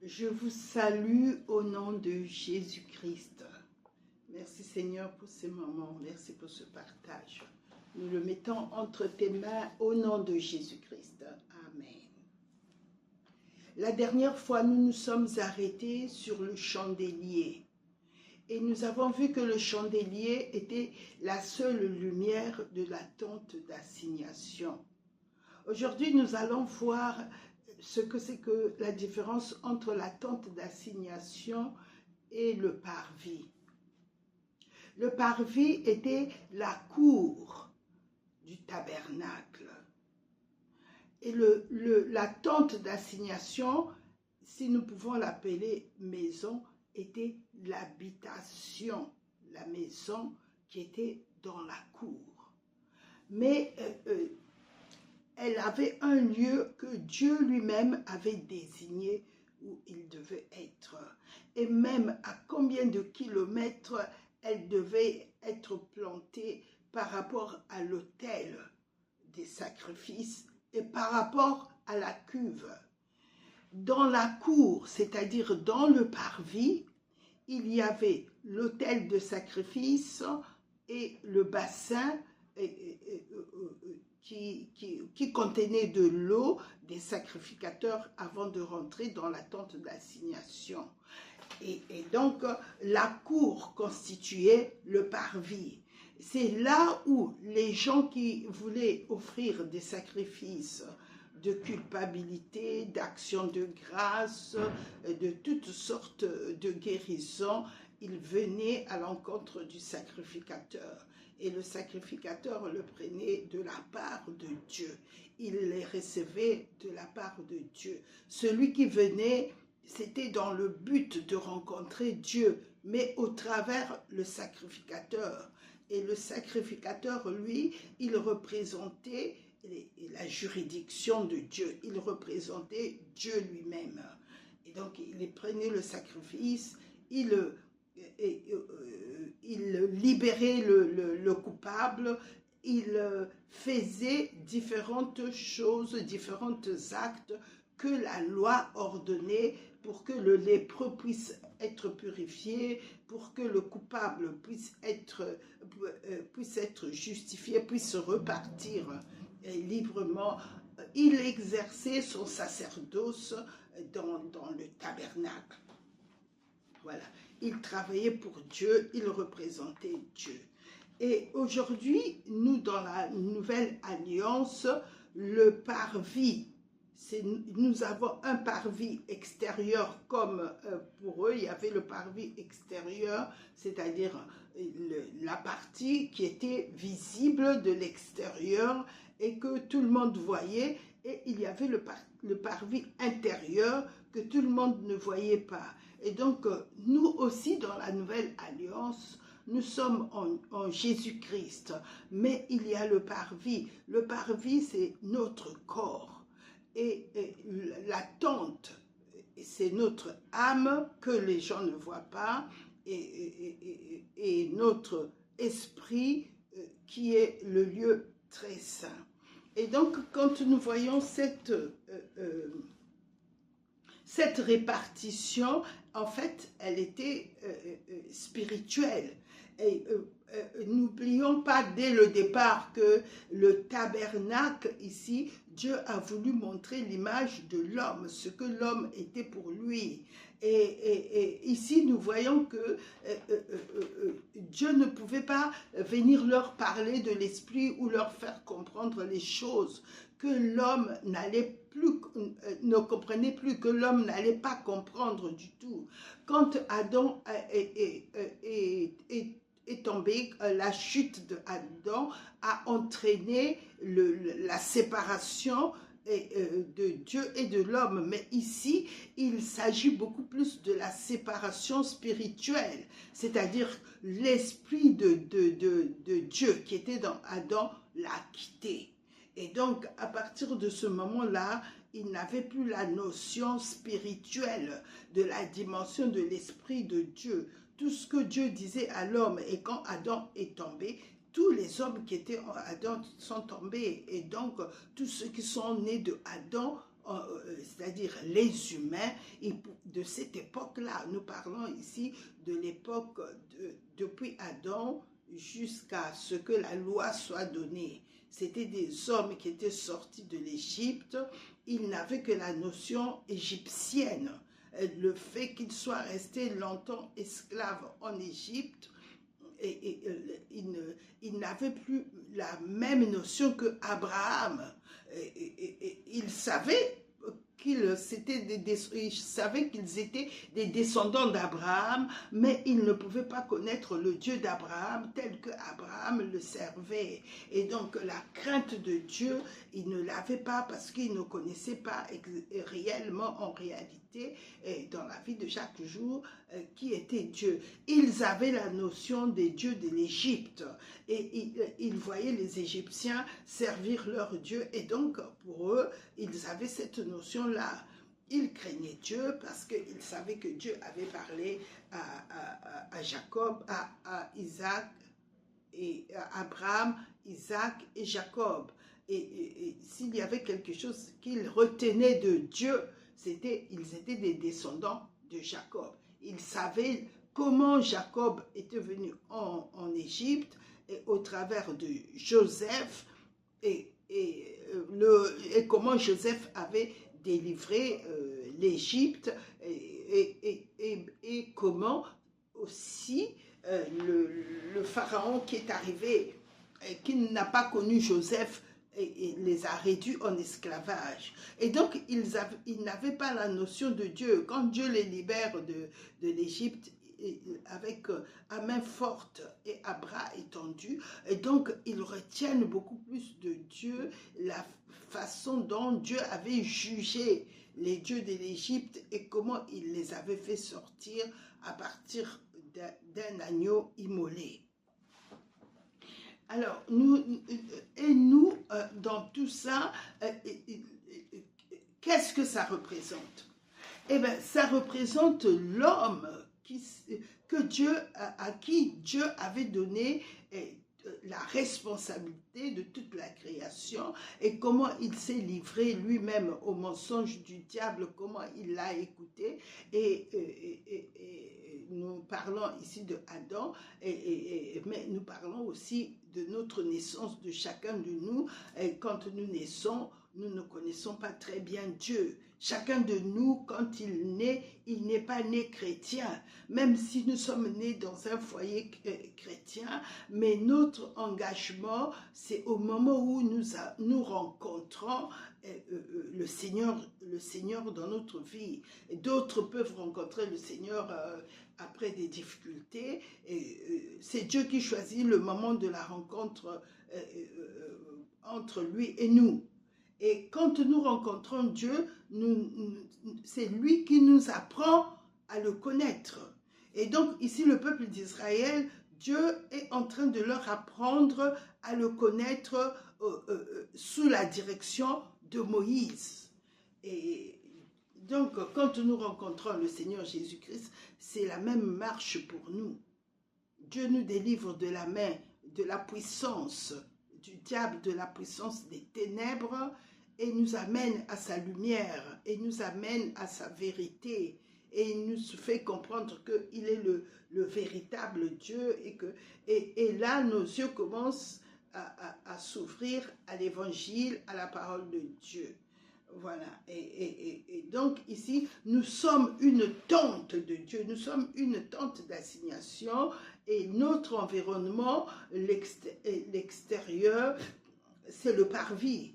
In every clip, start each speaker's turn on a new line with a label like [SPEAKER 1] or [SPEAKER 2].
[SPEAKER 1] Je vous salue au nom de Jésus-Christ. Merci Seigneur pour ces moments, merci pour ce partage. Nous le mettons entre tes mains au nom de Jésus-Christ. Amen. La dernière fois, nous nous sommes arrêtés sur le chandelier. Et nous avons vu que le chandelier était la seule lumière de la tente d'assignation. Aujourd'hui, nous allons voir ce que c'est que la différence entre la tente d'assignation et le parvis. Le parvis était la cour du tabernacle. Et la tente d'assignation, si nous pouvons l'appeler maison, était l'habitation, la maison qui était dans la cour. Mais elle avait un lieu que Dieu lui-même avait désigné où il devait être. Et même à combien de kilomètres elle devait être plantée par rapport à l'autel des sacrifices et par rapport à la cuve. Dans la cour, c'est-à-dire dans le parvis, il y avait l'autel de sacrifice et le bassin qui contenait de l'eau des sacrificateurs avant de rentrer dans la tente d'assignation. Et donc, la cour constituait le parvis. C'est là où les gens qui voulaient offrir des sacrifices de culpabilité, d'action de grâce, de toutes sortes de guérisons, ils venaient à l'encontre du sacrificateur. Et le sacrificateur le prenait de la part de Dieu. Il les recevait de la part de Dieu. Celui qui venait, c'était dans le but de rencontrer Dieu, mais au travers le sacrificateur. Et le sacrificateur, lui, il représentait la juridiction de Dieu. Il représentait Dieu lui-même. Et donc, il prenait le sacrifice, il libérait le coupable, il faisait différentes choses, différents actes que la loi ordonnait pour que le lépreux puisse être purifié, pour que le coupable puisse être justifié, puisse repartir librement. Il exerçait son sacerdoce dans le tabernacle. Voilà, il travaillait pour Dieu, il représentait Dieu. Et aujourd'hui, nous, dans la nouvelle alliance, le parvis, nous avons un parvis extérieur comme pour eux, il y avait le parvis extérieur, c'est-à-dire la partie qui était visible de l'extérieur et que tout le monde voyait, et il y avait le parvis intérieur que tout le monde ne voyait pas. Et donc, nous aussi, dans la nouvelle alliance, nous sommes en Jésus-Christ, mais il y a le parvis. Le parvis, c'est notre corps. Et la tente, c'est notre âme que les gens ne voient pas, et notre esprit qui est le lieu très saint. Et donc, quand nous voyons cette répartition, en fait, elle était spirituelle. Et n'oublions pas dès le départ que le tabernacle ici, Dieu a voulu montrer l'image de l'homme, ce que l'homme était pour lui. Et ici, nous voyons que Dieu ne pouvait pas venir leur parler de l'esprit ou leur faire comprendre les choses que l'homme ne comprenait plus, que l'homme n'allait pas comprendre du tout. Quand Adam est tombé, la chute d'Adam a entraîné la séparation de Dieu et de l'homme. Mais ici, il s'agit beaucoup plus de la séparation spirituelle, c'est-à-dire l'esprit de Dieu qui était dans Adam l'a quitté. Et donc, à partir de ce moment-là, il n'avait plus la notion spirituelle de la dimension de l'esprit de Dieu. Tout ce que Dieu disait à l'homme, et quand Adam est tombé, tous les hommes qui étaient en Adam sont tombés. Et donc, tous ceux qui sont nés de Adam, c'est-à-dire les humains, de cette époque-là. Nous parlons ici de l'époque depuis Adam jusqu'à ce que la loi soit donnée. C'était des hommes qui étaient sortis de l'Égypte. Ils n'avaient que la notion égyptienne. Le fait qu'ils soient restés longtemps esclaves en Égypte, ils n'avaient plus la même notion que Abraham. Ils savaient qu'ils savaient qu'ils étaient des descendants d'Abraham, mais ils ne pouvaient pas connaître le Dieu d'Abraham tel que Abraham le servait. Et donc la crainte de Dieu, ils ne l'avaient pas parce qu'ils ne connaissaient pas réellement, en réalité, dans la vie de chaque jour, qui était Dieu. Ils avaient la notion des dieux de l'Égypte et ils voyaient les Égyptiens servir leurs dieux, et donc pour eux, ils avaient cette notion-là. Ils craignaient Dieu parce qu'ils savaient que Dieu avait parlé à Jacob, à Isaac, et à Abraham, Isaac et Jacob. Et s'il y avait quelque chose qu'ils retenaient de Dieu, ils étaient des descendants de Jacob. Ils savaient comment Jacob était venu en Égypte et au travers de Joseph et comment Joseph avait délivré l'Égypte et comment aussi le pharaon qui est arrivé, qui n'a pas connu Joseph, et les a réduits en esclavage. Et donc, ils n'avaient pas la notion de Dieu. Quand Dieu les libère de l'Égypte, avec à main forte et à bras étendus, et donc ils retiennent beaucoup plus de Dieu, la façon dont Dieu avait jugé les dieux de l'Égypte et comment il les avait fait sortir à partir d'un agneau immolé. Alors, nous, dans tout ça, qu'est-ce que ça représente? Eh bien, ça représente l'homme à qui Dieu avait donné la responsabilité de toute la création et comment il s'est livré lui-même au mensonge du diable, comment il l'a écouté. Et nous parlons ici de Adam, mais nous parlons aussi de notre naissance, de chacun de nous. Et quand nous naissons, nous ne connaissons pas très bien Dieu. Chacun de nous, quand il n'est pas né chrétien, même si nous sommes nés dans un foyer chrétien, mais notre engagement, c'est au moment où nous rencontrons le Seigneur dans notre vie. D'autres peuvent rencontrer le Seigneur après des difficultés. C'est Dieu qui choisit le moment de la rencontre entre lui et nous. Et quand nous rencontrons Dieu, c'est lui qui nous apprend à le connaître. Et donc ici, le peuple d'Israël, Dieu est en train de leur apprendre à le connaître sous la direction de Moïse. Et donc, quand nous rencontrons le Seigneur Jésus-Christ, c'est la même marche pour nous. Dieu nous délivre de la main, de la puissance du diable, de la puissance des ténèbres, et nous amène à sa lumière, et nous amène à sa vérité, et il nous fait comprendre qu'il est le véritable Dieu, et là, nos yeux commencent à s'ouvrir à l'évangile, à la parole de Dieu. Voilà, et donc ici, nous sommes une tente de Dieu, nous sommes une tente d'assignation, et notre environnement, l'extérieur, c'est le parvis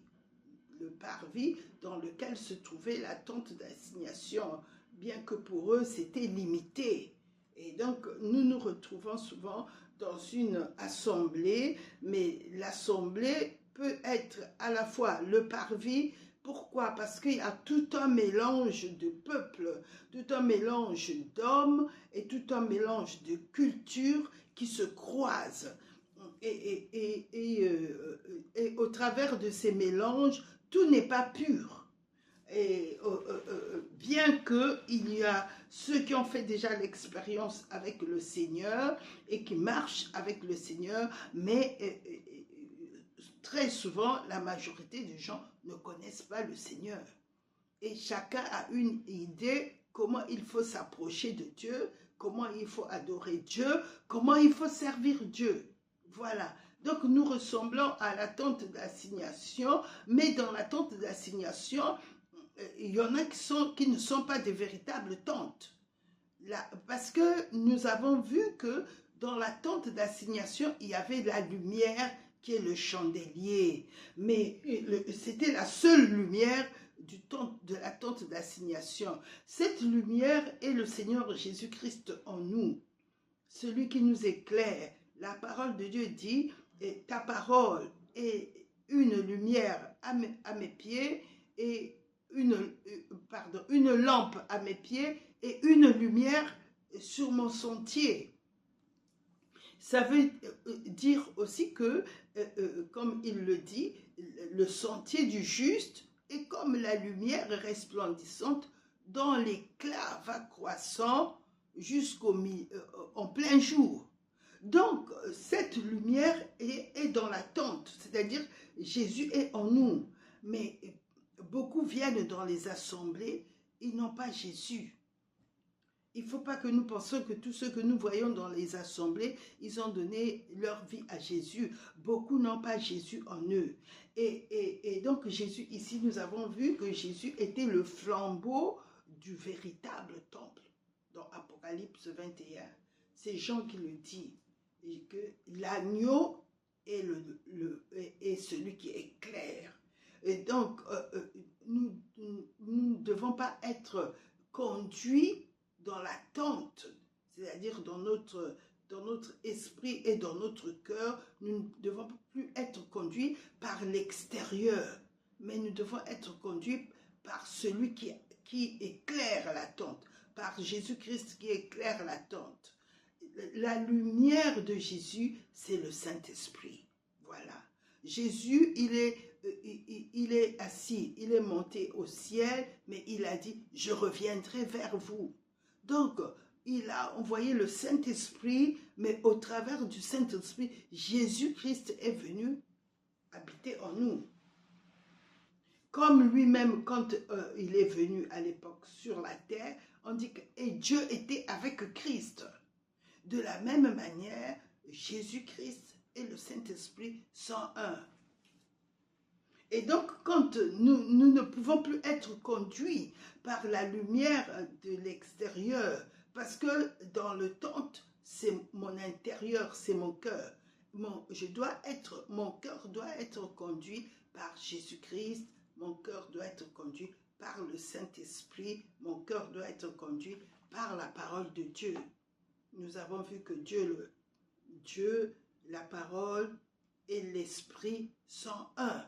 [SPEAKER 1] dans lequel se trouvait la tente d'assignation, bien que pour eux, c'était limité. Et donc, nous nous retrouvons souvent dans une assemblée, mais l'assemblée peut être à la fois le parvis. Pourquoi? Parce qu'il y a tout un mélange de peuples, tout un mélange d'hommes et tout un mélange de cultures qui se croisent. Et au travers de ces mélanges, tout n'est pas pur. Et bien qu'il y a ceux qui ont fait déjà l'expérience avec le Seigneur et qui marchent avec le Seigneur, mais très souvent, la majorité des gens ne connaissent pas le Seigneur. Et chacun a une idée comment il faut s'approcher de Dieu, comment il faut adorer Dieu, comment il faut servir Dieu. Voilà. Donc, nous ressemblons à la tente d'assignation, mais dans la tente d'assignation, il y en a qui ne sont pas de véritables tentes. Là, parce que nous avons vu que dans la tente d'assignation, il y avait la lumière qui est le chandelier. Mais c'était la seule lumière de la tente d'assignation. Cette lumière est le Seigneur Jésus-Christ en nous, celui qui nous éclaire. La parole de Dieu dit, ta parole est une lumière à mes pieds et une lampe à mes pieds et une lumière sur mon sentier. Ça veut dire aussi que, comme il le dit, le sentier du juste est comme la lumière resplendissante dont l'éclat va croissant en plein jour. Donc, cette lumière est dans la tente, c'est-à-dire Jésus est en nous. Mais beaucoup viennent dans les assemblées, ils n'ont pas Jésus. Il ne faut pas que nous pensions que tous ceux que nous voyons dans les assemblées, ils ont donné leur vie à Jésus. Beaucoup n'ont pas Jésus en eux. Et donc Jésus, ici, nous avons vu que Jésus était le flambeau du véritable temple. Dans Apocalypse 21, c'est Jean qui le dit. Et que l'agneau est celui qui éclaire. Et donc, nous ne devons pas être conduits dans l'attente, c'est-à-dire dans notre esprit et dans notre cœur. Nous ne devons plus être conduits par l'extérieur, mais nous devons être conduits par celui qui éclaire l'attente, par Jésus-Christ qui éclaire l'attente. La lumière de Jésus, c'est le Saint-Esprit. Voilà. Jésus, il est assis, il est monté au ciel, mais il a dit, je reviendrai vers vous. Donc, il a envoyé le Saint-Esprit, mais au travers du Saint-Esprit, Jésus-Christ est venu habiter en nous. Comme lui-même, quand il est venu à l'époque sur la terre, on dit que et Dieu était avec Christ. De la même manière, Jésus-Christ et le Saint-Esprit sont un. Et donc, quand nous ne pouvons plus être conduits par la lumière de l'extérieur, parce que dans le tente, c'est mon intérieur, c'est mon cœur. Mon cœur doit être conduit par Jésus-Christ, mon cœur doit être conduit par le Saint-Esprit, mon cœur doit être conduit par la parole de Dieu. Nous avons vu que Dieu, la parole et l'Esprit sont un.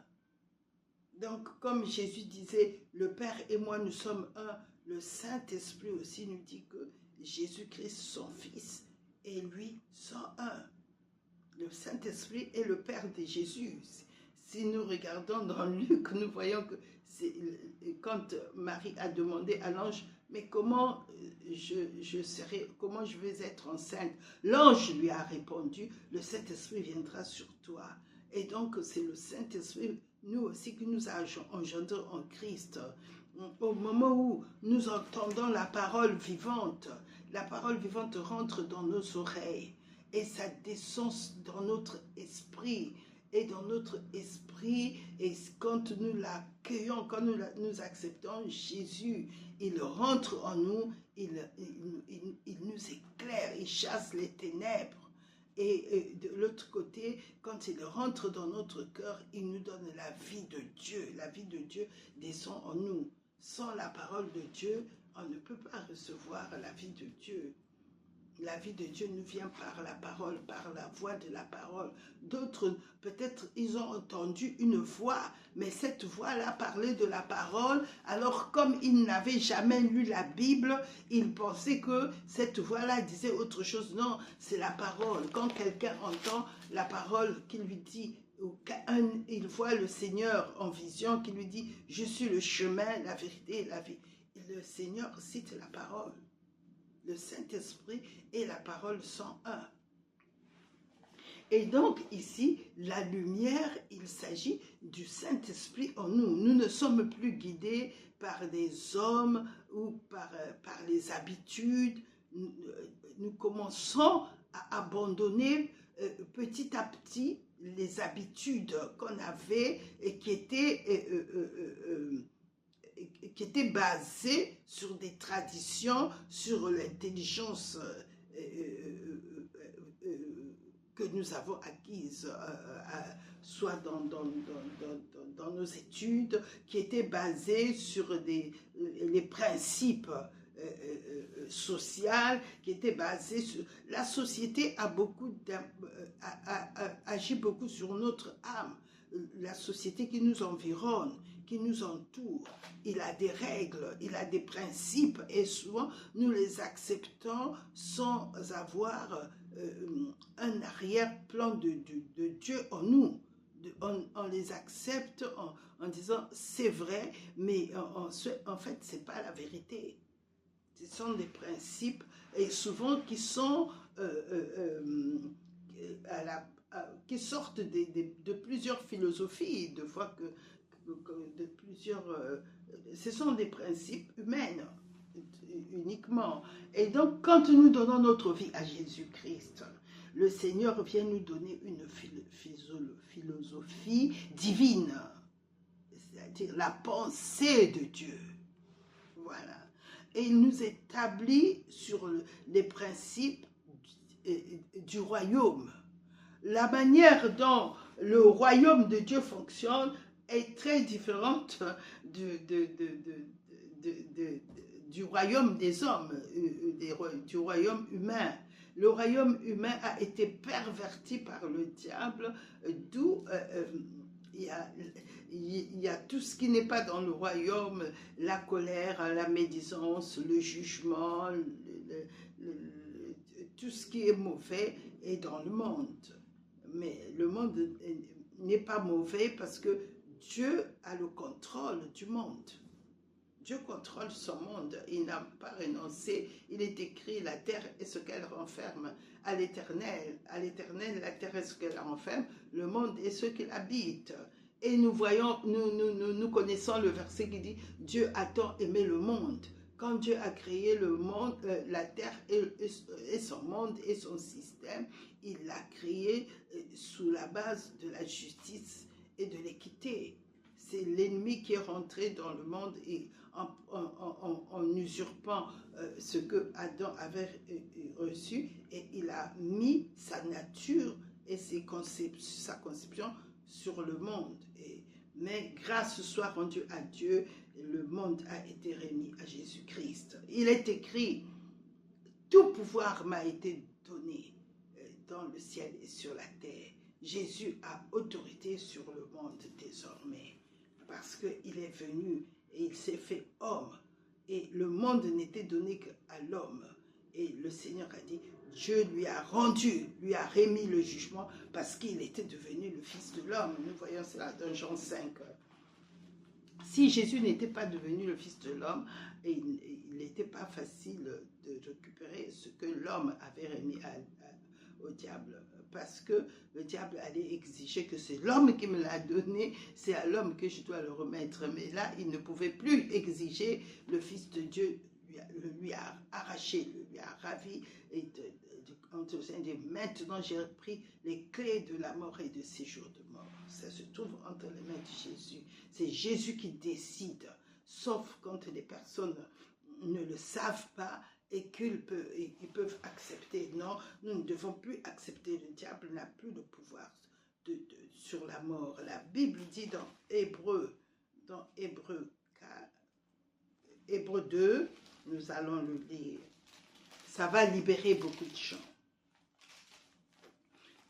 [SPEAKER 1] Donc, comme Jésus disait, le Père et moi, nous sommes un, le Saint-Esprit aussi nous dit que Jésus-Christ, son Fils, et lui sont un. Le Saint-Esprit est le Père de Jésus. Si nous regardons dans Luc, nous voyons que quand Marie a demandé à l'ange, mais comment comment je vais être enceinte? L'ange lui a répondu, le Saint-Esprit viendra sur toi. Et donc, c'est le Saint-Esprit, nous aussi, que nous engendrons en Christ. Au moment où nous entendons la parole vivante rentre dans nos oreilles et ça descend dans notre esprit. Et dans notre esprit, et quand nous l'accueillons, quand nous acceptons Jésus, il rentre en nous, il nous éclaire, il chasse les ténèbres. Et de l'autre côté, quand il rentre dans notre cœur, il nous donne la vie de Dieu. La vie de Dieu descend en nous. Sans la parole de Dieu, on ne peut pas recevoir la vie de Dieu. La vie de Dieu nous vient par la parole, par la voix de la parole. D'autres, peut-être, ils ont entendu une voix, mais cette voix-là parlait de la parole. Alors, comme ils n'avaient jamais lu la Bible, ils pensaient que cette voix-là disait autre chose. Non, c'est la parole. Quand quelqu'un entend la parole qui lui dit, il voit le Seigneur en vision qui lui dit, je suis le chemin, la vérité et la vie. Et le Seigneur cite la parole. Le Saint-Esprit et la parole sont un. Et donc ici, la lumière, il s'agit du Saint-Esprit en nous. Nous ne sommes plus guidés par des hommes ou par les habitudes, nous commençons à abandonner petit à petit les habitudes qu'on avait et qui étaient basées sur des traditions, sur l'intelligence que nous avons acquise, soit dans nos études, qui étaient basées sur les principes sociales, qui étaient basées sur... La société agit beaucoup sur notre âme. La société qui nous environne, qui nous entoure, il a des règles, il a des principes, et souvent nous les acceptons sans avoir un arrière-plan de Dieu en nous. On les accepte en disant c'est vrai, mais en fait c'est pas la vérité. Ce sont des principes et souvent qui sont qui sortent de plusieurs philosophies, de fois de plusieurs... ce sont des principes humains uniquement. Et donc, quand nous donnons notre vie à Jésus-Christ, le Seigneur vient nous donner une philosophie divine, c'est-à-dire la pensée de Dieu. Voilà. Et il nous établit sur les principes du royaume. La manière dont le royaume de Dieu fonctionne est très différente du royaume des hommes, du royaume humain. Le royaume humain a été perverti par le diable, d'où il y a tout ce qui n'est pas dans le royaume, la colère, la médisance, le jugement, tout ce qui est mauvais est dans le monde. Mais le monde n'est pas mauvais parce que Dieu a le contrôle du monde. Dieu contrôle son monde, il n'a pas renoncé. Il est écrit, la terre est ce qu'elle renferme à l'éternel. À l'éternel, la terre est ce qu'elle renferme, le monde est ce qu'il habite. Et nous voyons, nous connaissons le verset qui dit, Dieu a tant aimé le monde. Quand Dieu a créé le monde, la terre et son monde et son système, il l'a créé sous la base de la justice et de l'équité. C'est l'ennemi qui est rentré dans le monde et en usurpant ce que Adam avait reçu, et il a mis sa nature et sa conception sur le monde. Mais grâce soit rendue à Dieu, le monde a été remis à Jésus-Christ. Il est écrit, tout pouvoir m'a été donné dans le ciel et sur la terre. Jésus a autorité sur le monde désormais, parce qu'il est venu et il s'est fait homme. Et le monde n'était donné qu'à l'homme. Et le Seigneur a dit, Dieu lui a remis le jugement parce qu'il était devenu le Fils de l'homme. Nous voyons cela dans Jean 5. Si Jésus n'était pas devenu le Fils de l'homme, il n'était pas facile de récupérer ce que l'homme avait remis au diable. Parce que le diable allait exiger que c'est l'homme qui me l'a donné, c'est à l'homme que je dois le remettre. Mais là, il ne pouvait plus exiger, le Fils de Dieu lui a arraché, lui a ravi, et maintenant j'ai pris les clés de la mort et de séjour de mort. Ça se trouve entre les mains de Jésus. C'est Jésus qui décide, sauf quand les personnes ne le savent pas et qu'ils peuvent accepter. Non, nous ne devons plus accepter. Le diable n'a plus le pouvoir sur la mort. La Bible dit dans Hébreu 2, nous allons le lire. Ça va libérer beaucoup de gens.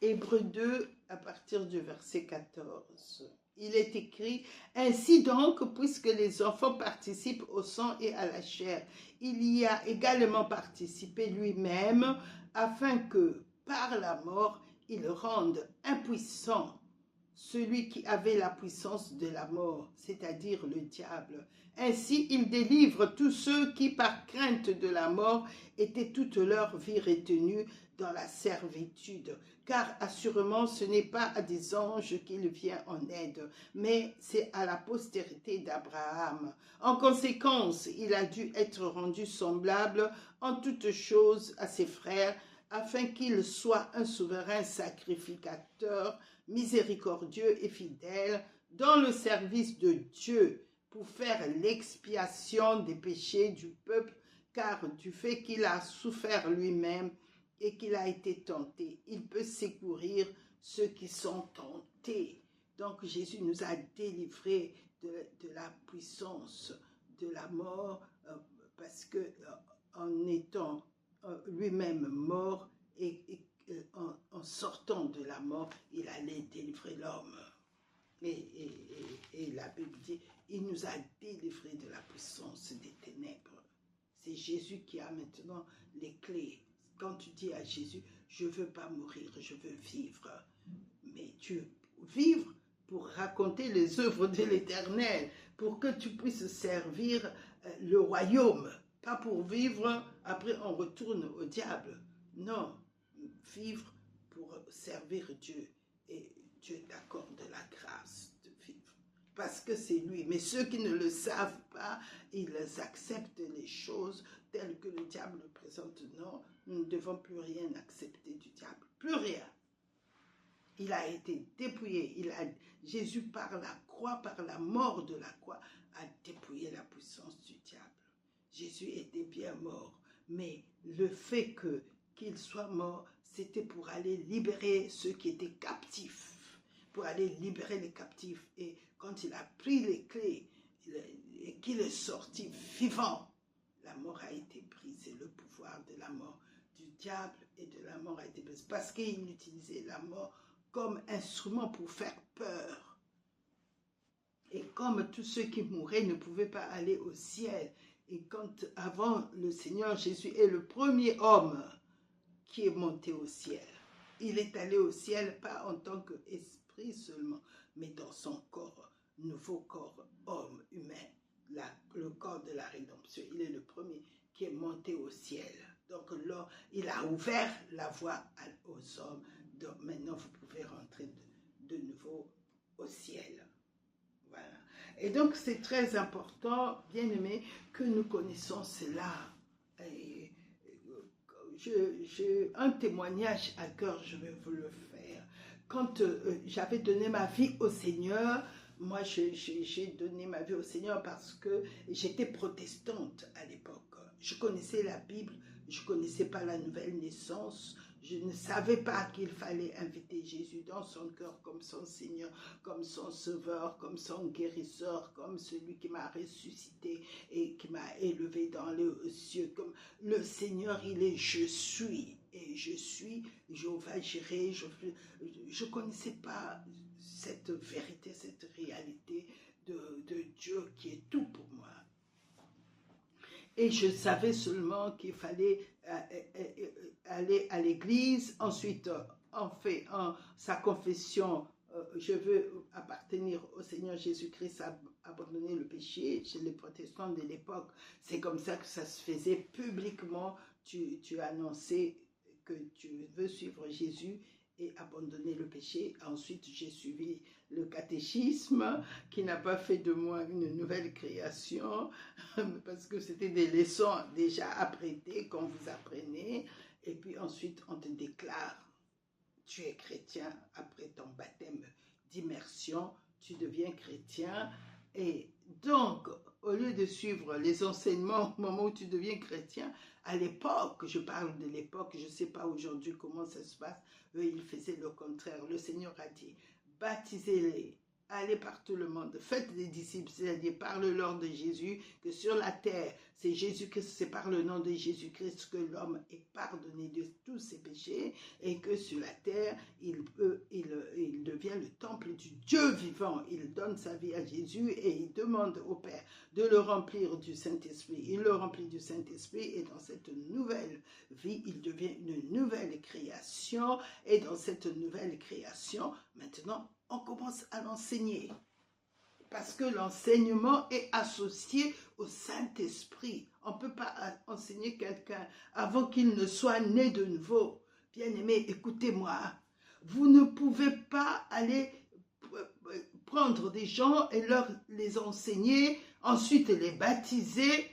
[SPEAKER 1] Hébreu 2, à partir du verset 14. Il est écrit, « Ainsi donc, puisque les enfants participent au sang et à la chair, il y a également participé lui-même, afin que, par la mort, il rende impuissant celui qui avait la puissance de la mort, c'est-à-dire le diable. Ainsi, il délivre tous ceux qui, par crainte de la mort, étaient toute leur vie retenus dans la servitude. Car assurément, ce n'est pas à des anges qu'il vient en aide, mais c'est à la postérité d'Abraham. En conséquence, il a dû être rendu semblable en toutes choses à ses frères, afin qu'il soit un souverain sacrificateur, miséricordieux et fidèle, dans le service de Dieu, pour faire l'expiation des péchés du peuple, car du fait qu'il a souffert lui-même et qu'il a été tenté, il peut secourir ceux qui sont tentés. Donc Jésus nous a délivrés de la puissance de la mort, parce que en étant lui-même mort et en sortant de la mort, il allait délivrer l'homme. Et la Bible dit, il nous a délivrés de la puissance des ténèbres. C'est Jésus qui a maintenant les clés. Quand tu dis à Jésus, je ne veux pas mourir, je veux vivre. Mais tu veux vivre pour raconter les œuvres de l'Éternel, pour que tu puisses servir le royaume. Pas pour vivre, après on retourne au diable. Non, vivre pour servir Dieu. Et Dieu t'accorde la grâce de vivre. Parce que c'est lui. Mais ceux qui ne le savent pas, ils acceptent les choses telles que le diable le présente. Non, nous ne devons plus rien accepter du diable. Plus rien. Il a été dépouillé. Jésus, par la croix, par la mort de la croix, a dépouillé la puissance du diable. Jésus était bien mort, mais le fait qu'il soit mort, c'était pour aller libérer ceux qui étaient captifs, pour aller libérer les captifs. Et quand il a pris les clés et qu'il est sorti vivant, la mort a été brisée, le pouvoir de la mort, du diable et de la mort a été brisé, parce qu'il utilisait la mort comme instrument pour faire peur. Et comme tous ceux qui mouraient ne pouvaient pas aller au ciel, et quand avant le Seigneur Jésus est le premier homme qui est monté au ciel, il est allé au ciel pas en tant qu'esprit seulement, mais dans son corps, nouveau corps, homme, humain, le corps de la rédemption. Il est le premier qui est monté au ciel. Donc là, il a ouvert la voie aux hommes. Donc maintenant, vous pouvez rentrer de nouveau au ciel. Voilà. Et donc, c'est très important, bien aimé, que nous connaissons cela. Et j'ai un témoignage à cœur, je vais vous le faire. Quand j'avais donné ma vie au Seigneur, moi, j'ai donné ma vie au Seigneur parce que j'étais protestante à l'époque. Je connaissais la Bible, je ne connaissais pas la nouvelle naissance. Je ne savais pas qu'il fallait inviter Jésus dans son cœur comme son Seigneur, comme son Sauveur, comme son guérisseur, comme celui qui m'a ressuscité et qui m'a élevé dans les cieux. Comme le Seigneur, il est « je suis ». Et je suis Jéhovah Jireh. Je ne connaissais pas cette vérité, cette réalité de Dieu qui est tout pour moi. Et je savais seulement qu'il fallait aller à l'église. Ensuite, on fait sa confession. Je veux appartenir au Seigneur Jésus-Christ, abandonner le péché. Chez les protestants de l'époque, c'est comme ça que ça se faisait publiquement. Tu annonçais que tu veux suivre Jésus et abandonner le péché. Ensuite, j'ai suivi le catéchisme qui n'a pas fait de moi une nouvelle création parce que c'était des leçons déjà apprêtées qu'on vous apprenait. Et puis ensuite, on te déclare, tu es chrétien après ton baptême d'immersion, tu deviens chrétien. Et donc, au lieu de suivre les enseignements au moment où tu deviens chrétien, à l'époque, je parle de l'époque, je ne sais pas aujourd'hui comment ça se passe, eux, ils faisaient le contraire. Le Seigneur a dit, baptisez-les, allez par tout le monde, faites des disciples, c'est-à-dire parle-leur de Jésus, que sur la terre, c'est Jésus-Christ, c'est par le nom de Jésus-Christ que l'homme est pardonné de tous ses péchés et que sur la terre, il devient le temple du Dieu vivant. Il donne sa vie à Jésus et il demande au Père de le remplir du Saint-Esprit. Il le remplit du Saint-Esprit et dans cette nouvelle vie, il devient une nouvelle création. Et dans cette nouvelle création, maintenant, on commence à l'enseigner. Parce que l'enseignement est associé au Saint-Esprit. On ne peut pas enseigner quelqu'un avant qu'il ne soit né de nouveau. Bien-aimés, écoutez-moi. Vous ne pouvez pas aller prendre des gens et les enseigner, ensuite les baptiser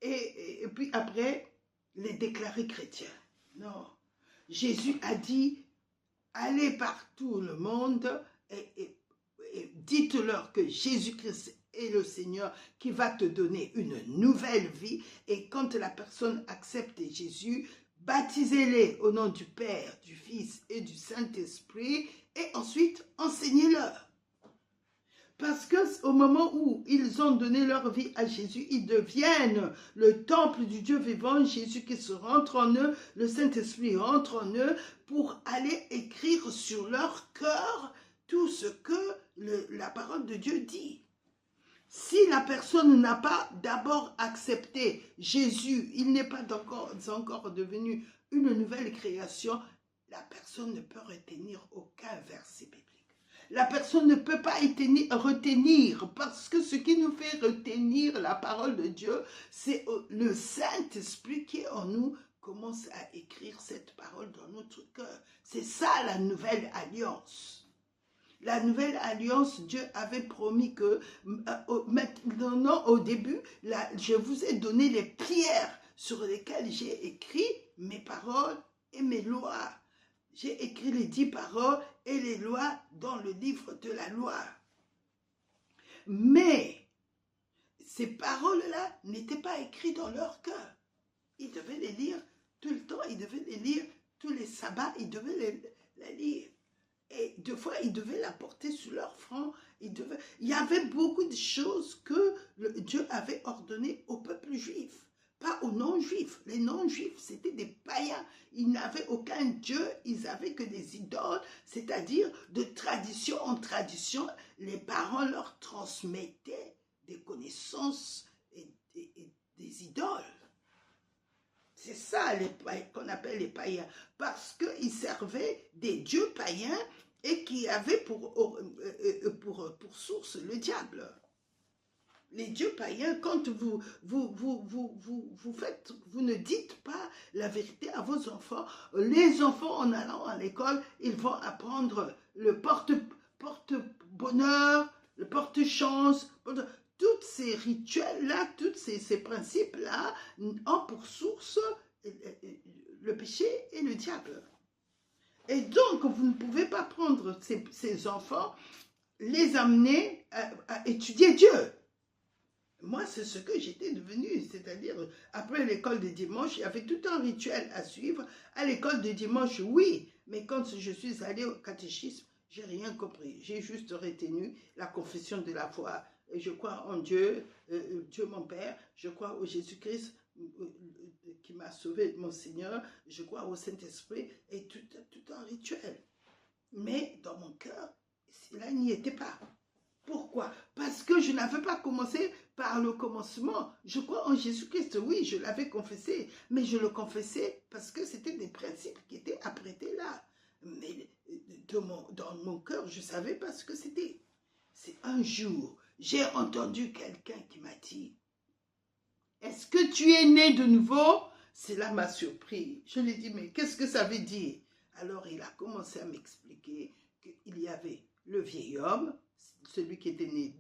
[SPEAKER 1] et puis après les déclarer chrétiens. Non. Jésus a dit, allez par tout le monde et dites-leur que Jésus-Christ est le Seigneur qui va te donner une nouvelle vie. Et quand la personne accepte Jésus, baptisez-les au nom du Père, du Fils et du Saint-Esprit et ensuite enseignez-leur. Parce qu'au moment où ils ont donné leur vie à Jésus, ils deviennent le temple du Dieu vivant. Jésus qui se rentre en eux, le Saint-Esprit rentre en eux pour aller écrire sur leur cœur tout ce que la parole de Dieu dit. Si la personne n'a pas d'abord accepté Jésus, il n'est pas encore devenu une nouvelle création, la personne ne peut retenir aucun verset biblique. La personne ne peut pas retenir parce que ce qui nous fait retenir la parole de Dieu, c'est le Saint-Esprit qui est en nous commence à écrire cette parole dans notre cœur. C'est ça la nouvelle alliance. La nouvelle alliance, Dieu avait promis que maintenant, au début, je vous ai donné les pierres sur lesquelles j'ai écrit mes paroles et mes lois. J'ai écrit les 10 paroles et les lois dans le livre de la loi. Mais ces paroles-là n'étaient pas écrites dans leur cœur. Ils devaient les lire tout le temps, ils devaient les lire tous les sabbats, ils devaient les lire. Et deux fois, ils devaient la porter sur leur front. Il y avait beaucoup de choses que Dieu avait ordonnées au peuple juif, pas aux non-juifs. Les non-juifs, c'était des païens. Ils n'avaient aucun Dieu, ils n'avaient que des idoles, c'est-à-dire de tradition en tradition, les parents leur transmettaient des connaissances et des idoles. C'est ça qu'on appelle les païens, parce qu'ils servaient des dieux païens et qui avaient pour source le diable. Les dieux païens, quand vous ne dites pas la vérité à vos enfants, les enfants en allant à l'école, ils vont apprendre le porte-bonheur, le porte-chance, tous ces rituels-là, tous ces principes-là ont pour source le péché et le diable. Et donc, vous ne pouvez pas prendre ces enfants, les amener à étudier Dieu. Moi, c'est ce que j'étais devenue, c'est-à-dire, après l'école de dimanche, il y avait tout un rituel à suivre. À l'école de dimanche, oui, mais quand je suis allée au catéchisme, j'ai rien compris. J'ai juste retenu la confession de la foi. Je crois en Dieu, Dieu mon Père, je crois au Jésus-Christ qui m'a sauvé, mon Seigneur, je crois au Saint-Esprit et tout un rituel. Mais dans mon cœur, cela n'y était pas. Pourquoi? Parce que je n'avais pas commencé par le commencement. Je crois en Jésus-Christ, oui, je l'avais confessé, mais je le confessais parce que c'était des principes qui étaient apprêtés là. Mais dans mon cœur, je ne savais pas ce que c'était. C'est un jour, j'ai entendu quelqu'un qui m'a dit, est-ce que tu es né de nouveau? Cela m'a surpris. Je lui ai dit, mais qu'est-ce que ça veut dire? Alors il a commencé à m'expliquer qu'il y avait le vieil homme, celui qui était né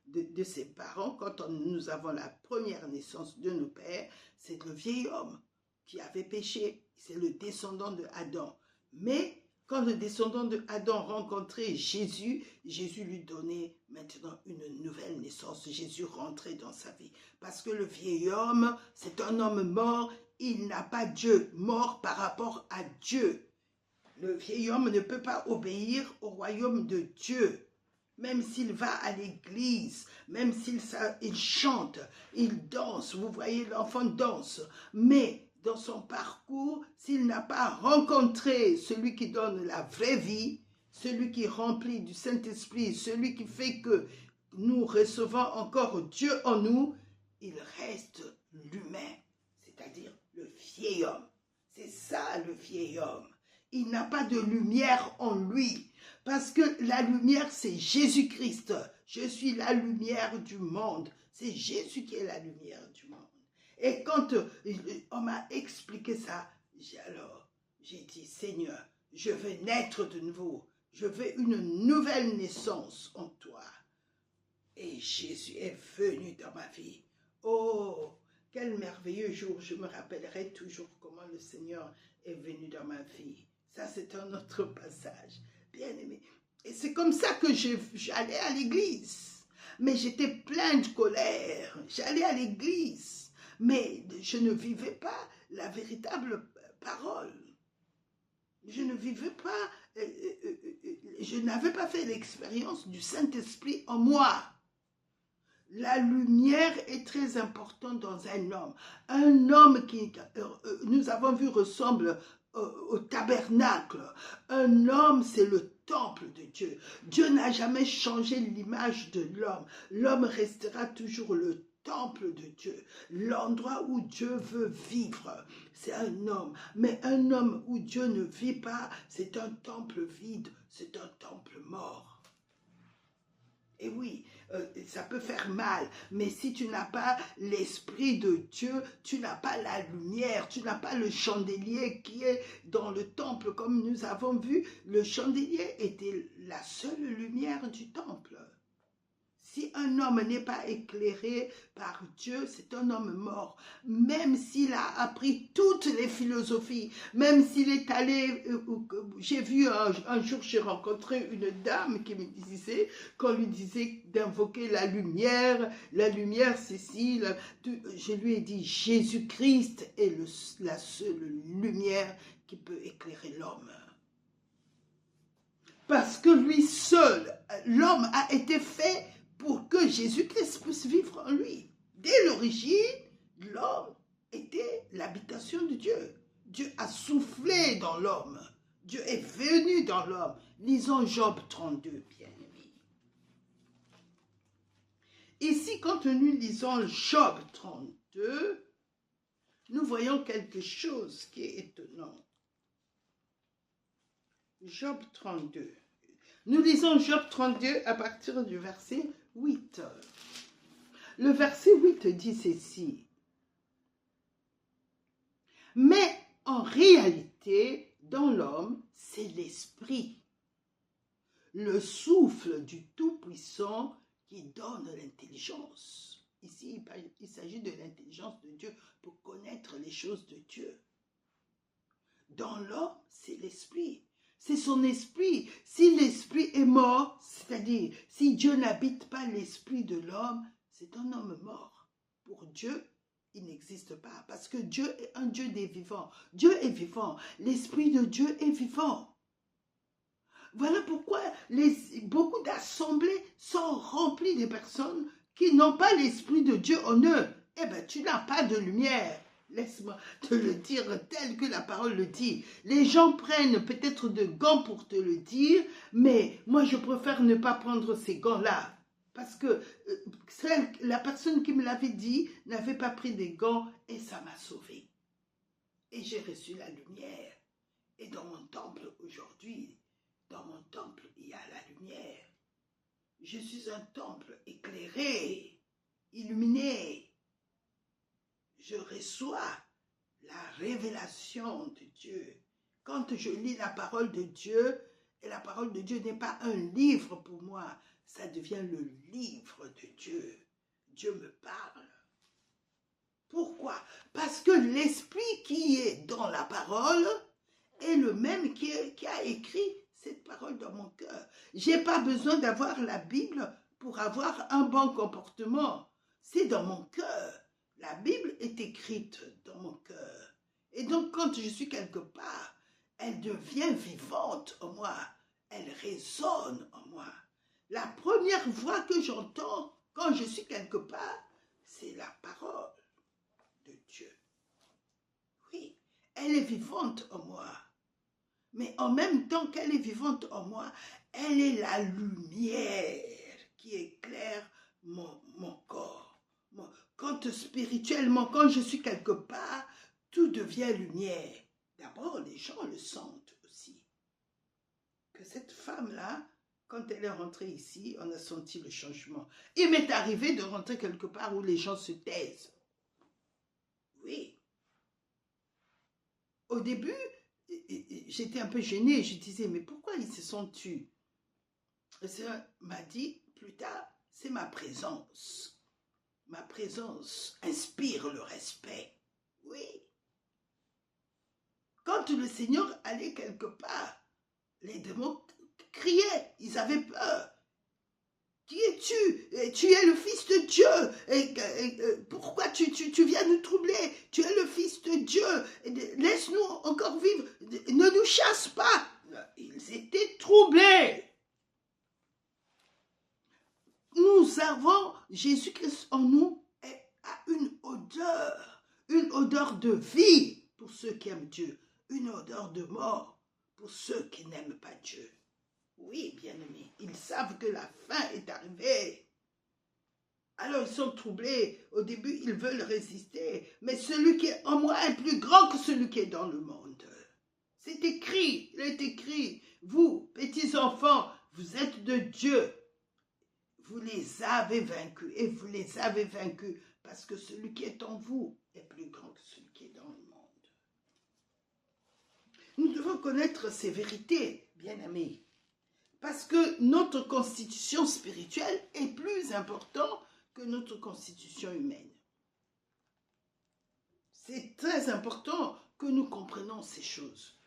[SPEAKER 1] de ses parents, quand nous avons la première naissance de nos pères, c'est le vieil homme qui avait péché, c'est le descendant de Adam. Mais quand le descendant de Adam rencontrait Jésus, Jésus lui donnait maintenant une nouvelle naissance. Jésus rentrait dans sa vie. Parce que le vieil homme, c'est un homme mort, il n'a pas Dieu, mort par rapport à Dieu. Le vieil homme ne peut pas obéir au royaume de Dieu. même s'il va à l'église, même il chante, il danse, vous voyez l'enfant danse, mais dans son parcours, s'il n'a pas rencontré celui qui donne la vraie vie, celui qui remplit du Saint-Esprit, celui qui fait que nous recevons encore Dieu en nous, il reste l'humain, c'est-à-dire le vieil homme. C'est ça le vieil homme. Il n'a pas de lumière en lui. Parce que la lumière, c'est Jésus-Christ. Je suis la lumière du monde. C'est Jésus qui est la lumière du monde. Et quand on m'a expliqué ça, j'ai dit, Seigneur, je veux naître de nouveau. Je veux une nouvelle naissance en toi. Et Jésus est venu dans ma vie. Oh, quel merveilleux jour. Je me rappellerai toujours comment le Seigneur est venu dans ma vie. Ça, c'est un autre passage. Bien-aimé. Et c'est comme ça que j'allais à l'église. Mais j'étais plein de colère. J'allais à l'église. Mais je ne vivais pas la véritable parole. Je ne vivais pas, je n'avais pas fait l'expérience du Saint-Esprit en moi. La lumière est très importante dans un homme. Un homme qui, nous avons vu, ressemble au tabernacle. Un homme, c'est le temple de Dieu. Dieu n'a jamais changé l'image de l'homme. L'homme restera toujours le temple de Dieu. L'endroit où Dieu veut vivre, c'est un homme. Mais un homme où Dieu ne vit pas, c'est un temple vide, c'est un temple mort. Et oui, ça peut faire mal, mais si tu n'as pas l'Esprit de Dieu, tu n'as pas la lumière, tu n'as pas le chandelier qui est dans le temple. Comme nous avons vu, le chandelier était la seule lumière du temple. Si un homme n'est pas éclairé par Dieu, c'est un homme mort. Même s'il a appris toutes les philosophies, même s'il est allé... J'ai vu un jour, j'ai rencontré une dame qui me disait, qu'on lui disait d'invoquer la lumière ceci. Je lui ai dit, Jésus-Christ est la seule lumière qui peut éclairer l'homme. Parce que lui seul, l'homme a été fait pour que Jésus-Christ puisse vivre en lui. Dès l'origine, l'homme était l'habitation de Dieu. Dieu a soufflé dans l'homme. Dieu est venu dans l'homme. Lisons Job 32, bien-aimés. Ici, quand nous lisons Job 32, nous voyons quelque chose qui est étonnant. Job 32. Nous lisons Job 32 à partir du verset 8. Le verset 8 dit ceci. Mais en réalité, dans l'homme, c'est l'esprit, le souffle du Tout-Puissant qui donne l'intelligence. Ici, il s'agit de l'intelligence de Dieu pour connaître les choses de Dieu. Dans l'homme, c'est l'esprit. C'est son esprit. Si l'esprit est mort, c'est-à-dire si Dieu n'habite pas l'esprit de l'homme, c'est un homme mort. Pour Dieu, il n'existe pas parce que Dieu est un Dieu des vivants. Dieu est vivant. L'esprit de Dieu est vivant. Voilà pourquoi beaucoup d'assemblées sont remplies de personnes qui n'ont pas l'esprit de Dieu en eux. Eh bien, tu n'as pas de lumière. Laisse-moi te le dire tel que la parole le dit. Les gens prennent peut-être de gants pour te le dire, mais moi je préfère ne pas prendre ces gants-là. Parce que la personne qui me l'avait dit n'avait pas pris des gants et ça m'a sauvé. Et j'ai reçu la lumière. Et dans mon temple aujourd'hui, dans mon temple, il y a la lumière. Je suis un temple éclairé, illuminé. Je reçois la révélation de Dieu. Quand je lis la parole de Dieu, et la parole de Dieu n'est pas un livre pour moi, ça devient le livre de Dieu. Dieu me parle. Pourquoi? Parce que l'esprit qui est dans la parole est le même qui a écrit cette parole dans mon cœur. Je n'ai pas besoin d'avoir la Bible pour avoir un bon comportement. C'est dans mon cœur. La Bible est écrite dans mon cœur. Et donc, quand je suis quelque part, elle devient vivante en moi. Elle résonne en moi. La première voix que j'entends quand je suis quelque part, c'est la parole de Dieu. Oui, elle est vivante en moi. Mais en même temps qu'elle est vivante en moi, elle est la lumière qui éclaire mon corps. Quand spirituellement, quand je suis quelque part, tout devient lumière. D'abord, les gens le sentent aussi. Que cette femme-là, quand elle est rentrée ici, on a senti le changement. Il m'est arrivé de rentrer quelque part où les gens se taisent. Oui. Au début, j'étais un peu gênée. Je disais, mais pourquoi ils se sont tus? Et ça m'a dit, plus tard, c'est ma présence. Ma présence inspire le respect. Oui. Quand le Seigneur allait quelque part, les démons criaient, ils avaient peur. Qui es-tu? Tu es le Fils de Dieu. Pourquoi tu viens nous troubler? Tu es le Fils de Dieu. Laisse-nous encore vivre. Ne nous chasse pas. Ils étaient troublés. Nous avons, Jésus-Christ en nous a une odeur de vie pour ceux qui aiment Dieu, une odeur de mort pour ceux qui n'aiment pas Dieu. Oui, bien-aimés, ils savent que la fin est arrivée. Alors ils sont troublés. Au début, ils veulent résister. Mais celui qui est en moi est plus grand que celui qui est dans le monde. C'est écrit, il est écrit. Vous, petits enfants, vous êtes de Dieu. Vous les avez vaincus. Et vous les avez vaincus parce que celui qui est en vous est plus grand que celui qui est dans le monde. Nous devons connaître ces vérités, bien-aimés. Parce que notre constitution spirituelle est plus importante que notre constitution humaine. C'est très important que nous comprenions ces choses.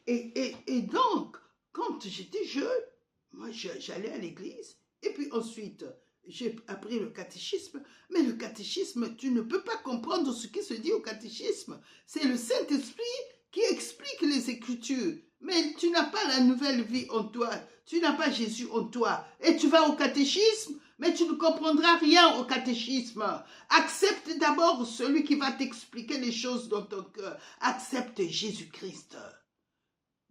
[SPEAKER 1] Et donc, quand j'étais jeune, moi j'allais à l'église, et puis ensuite j'ai appris le catéchisme, mais le catéchisme, tu ne peux pas comprendre ce qui se dit au catéchisme. C'est le Saint-Esprit qui explique les Écritures. Mais tu n'as pas la nouvelle vie en toi, tu n'as pas Jésus en toi. Et tu vas au catéchisme, mais tu ne comprendras rien au catéchisme. Accepte d'abord celui qui va t'expliquer les choses dans ton cœur. Accepte Jésus-Christ.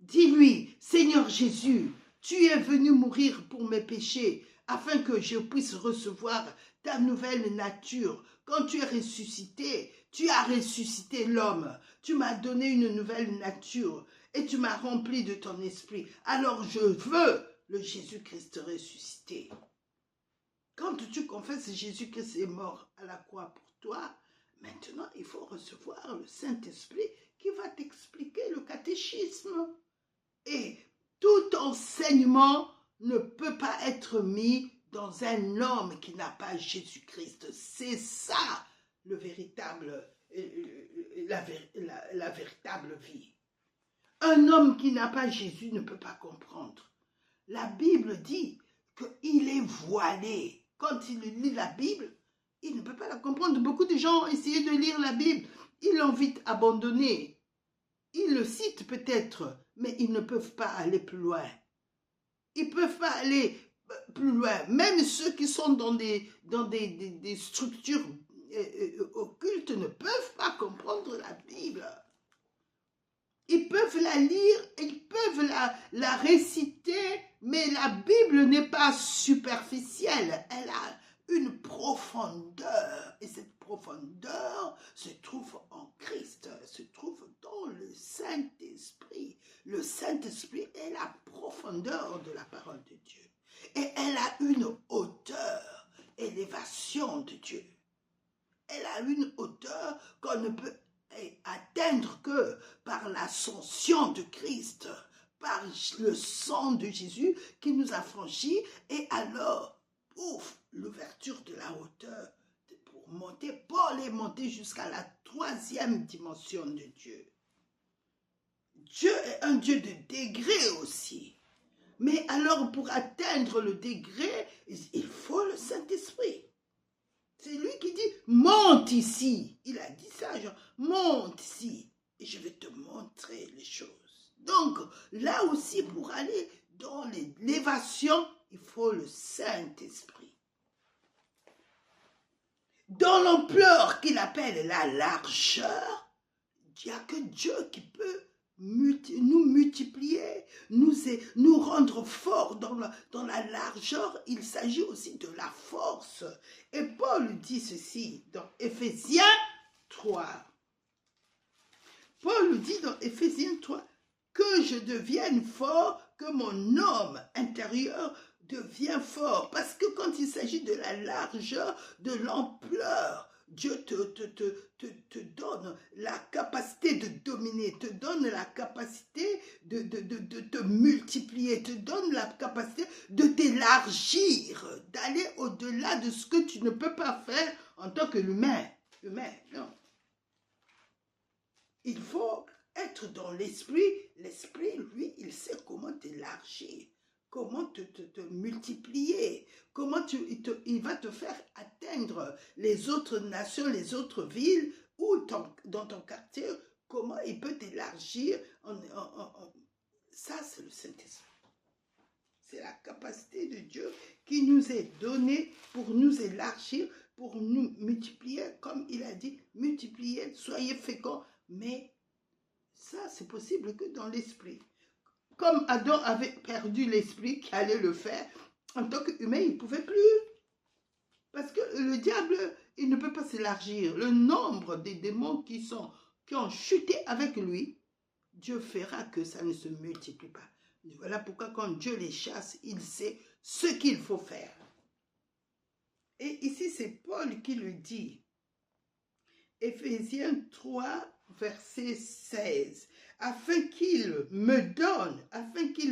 [SPEAKER 1] Dis-lui, Seigneur Jésus, tu es venu mourir pour mes péchés, afin que je puisse recevoir ta nouvelle nature. Quand tu es ressuscité, tu as ressuscité l'homme. Tu m'as donné une nouvelle nature. Et tu m'as rempli de ton esprit. Alors je veux le Jésus-Christ ressuscité. Quand tu confesses Jésus-Christ est mort à la croix pour toi, maintenant il faut recevoir le Saint-Esprit qui va t'expliquer le catéchisme. Et tout enseignement ne peut pas être mis dans un homme qui n'a pas Jésus-Christ. C'est ça la véritable vie. Un homme qui n'a pas Jésus ne peut pas comprendre. La Bible dit qu'il est voilé. Quand il lit la Bible, il ne peut pas la comprendre. Beaucoup de gens ont essayé de lire la Bible. Ils l'ont vite abandonnée. Ils le citent peut-être, mais ils ne peuvent pas aller plus loin. Ils ne peuvent pas aller plus loin. Même ceux qui sont dans des structures occultes ne peuvent pas comprendre la Bible. Ils peuvent la lire, ils peuvent la réciter, mais la Bible n'est pas superficielle. Elle a une profondeur. Et cette profondeur se trouve en Christ, se trouve dans le Saint-Esprit. Le Saint-Esprit est la profondeur de la parole de Dieu. Et elle a une hauteur, élévation de Dieu. Elle a une hauteur qu'on ne peut atteindre que par l'ascension de Christ, par le sang de Jésus qui nous a franchis, et alors, ouf, l'ouverture de la hauteur pour aller monter jusqu'à la 3e dimension de Dieu. Dieu est un Dieu de degrés aussi. Mais alors, pour atteindre le degré, il faut le Saint-Esprit. C'est lui qui dit, monte ici. Il a dit ça, genre, monte ici et je vais te montrer les choses. Donc, là aussi, pour aller dans l'élévation, il faut le Saint-Esprit. Dans l'ampleur qu'il appelle la largeur, il n'y a que Dieu qui peut nous multiplier, nous rendre forts dans la largeur. Il s'agit aussi de la force. Et Paul dit ceci dans Éphésiens 3. Paul dit dans Éphésiens 3 que je devienne fort, que mon homme intérieur devient fort. Parce que quand il s'agit de la largeur, de l'ampleur, Dieu te donne la capacité de dominer, te donne la capacité de te multiplier, te donne la capacité de t'élargir, d'aller au-delà de ce que tu ne peux pas faire en tant que l'humain. Non. Il faut être dans l'esprit. L'esprit, lui, il sait comment t'élargir, comment te multiplier, comment il va te faire atteindre les autres nations, les autres villes, ou dans ton quartier, comment il peut t'élargir. Ça, c'est le Saint-Esprit. C'est la capacité de Dieu qui nous est donnée pour nous élargir, pour nous multiplier, comme il a dit, multipliez, soyez féconds, mais ça, c'est possible que dans l'esprit. Comme Adam avait perdu l'esprit qui allait le faire, en tant qu'humain, il ne pouvait plus. Parce que le diable, il ne peut pas s'élargir. Le nombre des démons qui ont chuté avec lui, Dieu fera que ça ne se multiplie pas. Voilà pourquoi quand Dieu les chasse, il sait ce qu'il faut faire. Et ici, c'est Paul qui le dit. Éphésiens 3, verset 16. Afin qu'il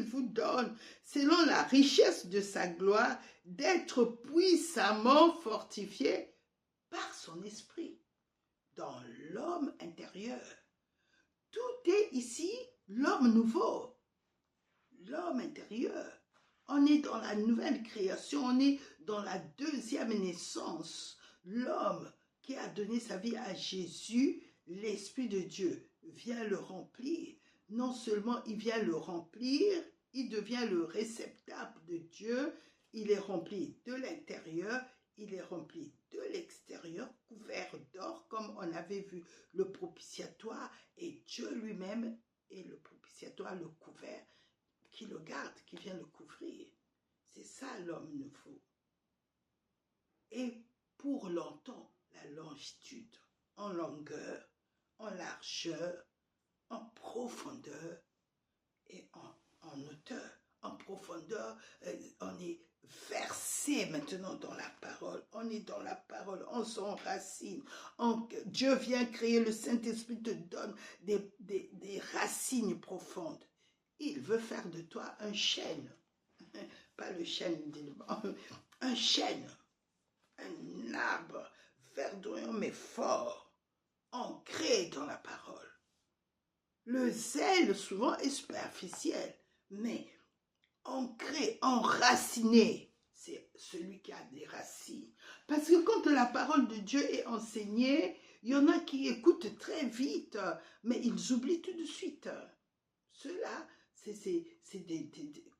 [SPEAKER 1] vous donne, selon la richesse de sa gloire, d'être puissamment fortifié par son esprit dans l'homme intérieur. Tout est ici l'homme nouveau, l'homme intérieur. On est dans la nouvelle création, on est dans la deuxième naissance. L'homme qui a donné sa vie à Jésus, l'Esprit de Dieu vient le remplir. Non seulement il vient le remplir, il devient le réceptacle de Dieu. Il est rempli de l'intérieur, il est rempli de l'extérieur, couvert d'or, comme on avait vu le propitiatoire, et Dieu lui-même est le propitiatoire, le couvert, qui le garde, qui vient le couvrir. C'est ça l'homme nouveau. Et pour longtemps, la longitude, en longueur, en largeur, en profondeur et en hauteur. En profondeur, on est versé maintenant dans la parole. On est dans la parole, on s'enracine. Dieu vient créer, le Saint-Esprit te donne des racines profondes. Il veut faire de toi un chêne. Pas le chêne, un chêne. Un arbre verdoyant mais fort, ancré dans la parole. Le zèle souvent est superficiel, mais ancré, enraciné, c'est celui qui a des racines. Parce que quand la parole de Dieu est enseignée, il y en a qui écoutent très vite, mais ils oublient tout de suite. Cela, c'est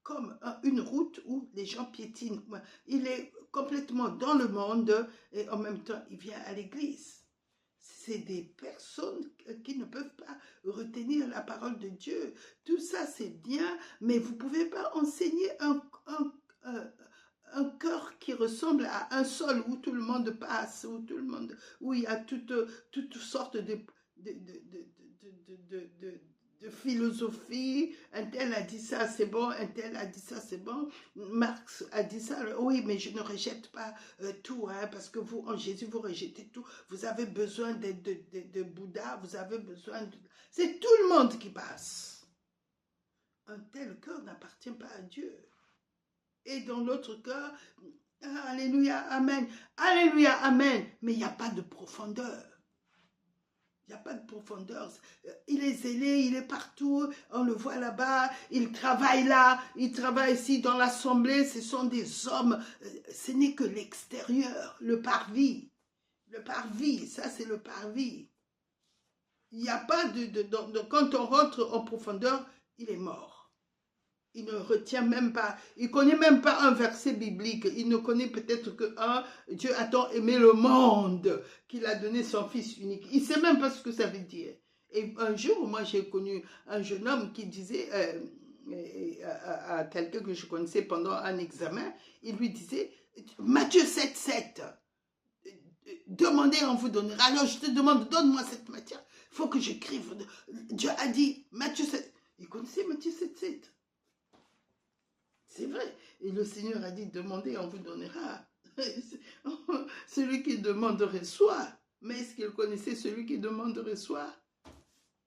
[SPEAKER 1] comme une route où les gens piétinent. Il est complètement dans le monde et en même temps, il vient à l'église. C'est des personnes qui ne peuvent pas retenir la parole de Dieu. Tout ça, c'est bien, mais vous ne pouvez pas enseigner un cœur qui ressemble à un sol où tout le monde passe, où il y a toutes sortes de philosophie. Un tel a dit ça, c'est bon, un tel a dit ça, c'est bon. Marx a dit ça, oui, mais je ne rejette pas tout, hein, parce que vous, en Jésus, vous rejetez tout. Vous avez besoin de Bouddha, vous avez besoin de... C'est tout le monde qui passe. Un tel cœur n'appartient pas à Dieu. Et dans l'autre cœur, alléluia, amen, alléluia, amen, mais il n'y a pas de profondeur. Il n'y a pas de profondeur. Il est zélé, il est partout, on le voit là-bas, il travaille là, il travaille ici dans l'assemblée, ce sont des hommes, ce n'est que l'extérieur, le parvis. Le parvis, ça c'est le parvis. Il n'y a pas quand on rentre en profondeur, il est mort. Il ne retient même pas, il ne connaît même pas un verset biblique. Il ne connaît peut-être que Dieu a tant aimé le monde qu'il a donné son Fils unique. Il ne sait même pas ce que ça veut dire. Et un jour, moi, j'ai connu un jeune homme qui disait à quelqu'un que je connaissais pendant un examen, il lui disait, Matthieu 7,7, demandez, on vous donnera. Alors je te demande, donne-moi cette matière. Il faut que j'écrive. Dieu a dit, Matthieu 7. Il connaissait Matthieu 7,7. C'est vrai. Et le Seigneur a dit, demandez, on vous donnera. Celui qui demande reçoit. Mais est-ce qu'il connaissait celui qui demande reçoit?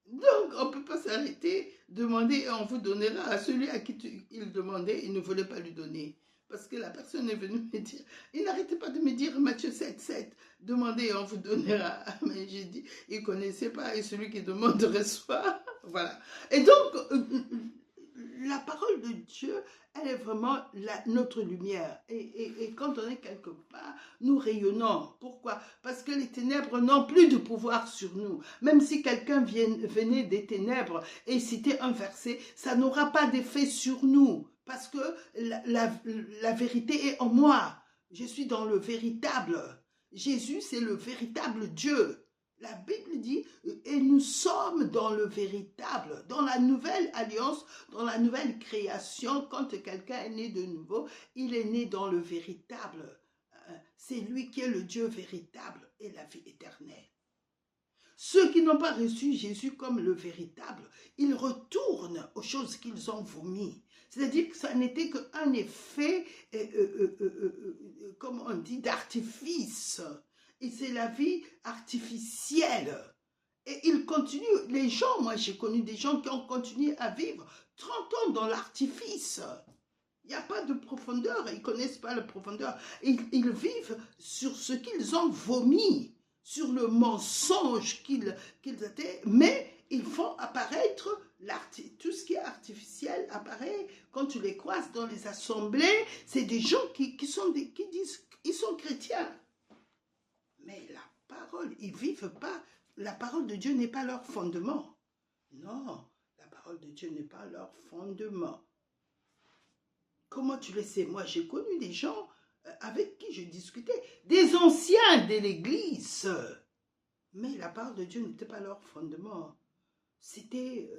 [SPEAKER 1] Donc, on ne peut pas s'arrêter, demander et on vous donnera. À celui à qui il demandait, il ne voulait pas lui donner. Parce que la personne est venue me dire, il n'arrêtait pas de me dire Matthieu 7,7, demandez et on vous donnera. Mais j'ai dit, il ne connaissait pas et celui qui demande reçoit. Voilà. Et donc, la parole de Dieu, elle est vraiment notre lumière. Et quand on est quelque part, nous rayonnons. Pourquoi? Parce que les ténèbres n'ont plus de pouvoir sur nous. Même si quelqu'un venait des ténèbres et citait un verset, ça n'aura pas d'effet sur nous. Parce que la vérité est en moi. Je suis dans le véritable. Jésus, c'est le véritable Dieu. La Bible dit, et nous sommes dans le véritable, dans la nouvelle alliance, dans la nouvelle création. Quand quelqu'un est né de nouveau, il est né dans le véritable. C'est lui qui est le Dieu véritable et la vie éternelle. Ceux qui n'ont pas reçu Jésus comme le véritable, ils retournent aux choses qu'ils ont vomies. C'est-à-dire que ça n'était qu'un effet, comme on dit, d'artifice. Et c'est la vie artificielle. Et ils continuent, les gens, moi j'ai connu des gens qui ont continué à vivre 30 ans dans l'artifice. Il n'y a pas de profondeur, ils ne connaissent pas la profondeur. Ils vivent sur ce qu'ils ont vomi, sur le mensonge qu'ils étaient, mais ils font apparaître tout ce qui est artificiel apparaît quand tu les croises dans les assemblées. C'est des gens qui disent qu'ils sont chrétiens. Mais la parole, ils ne vivent pas. La parole de Dieu n'est pas leur fondement. Non, la parole de Dieu n'est pas leur fondement. Comment tu le sais? Moi, j'ai connu des gens avec qui je discutais, des anciens de l'Église. Mais la parole de Dieu n'était pas leur fondement. C'était,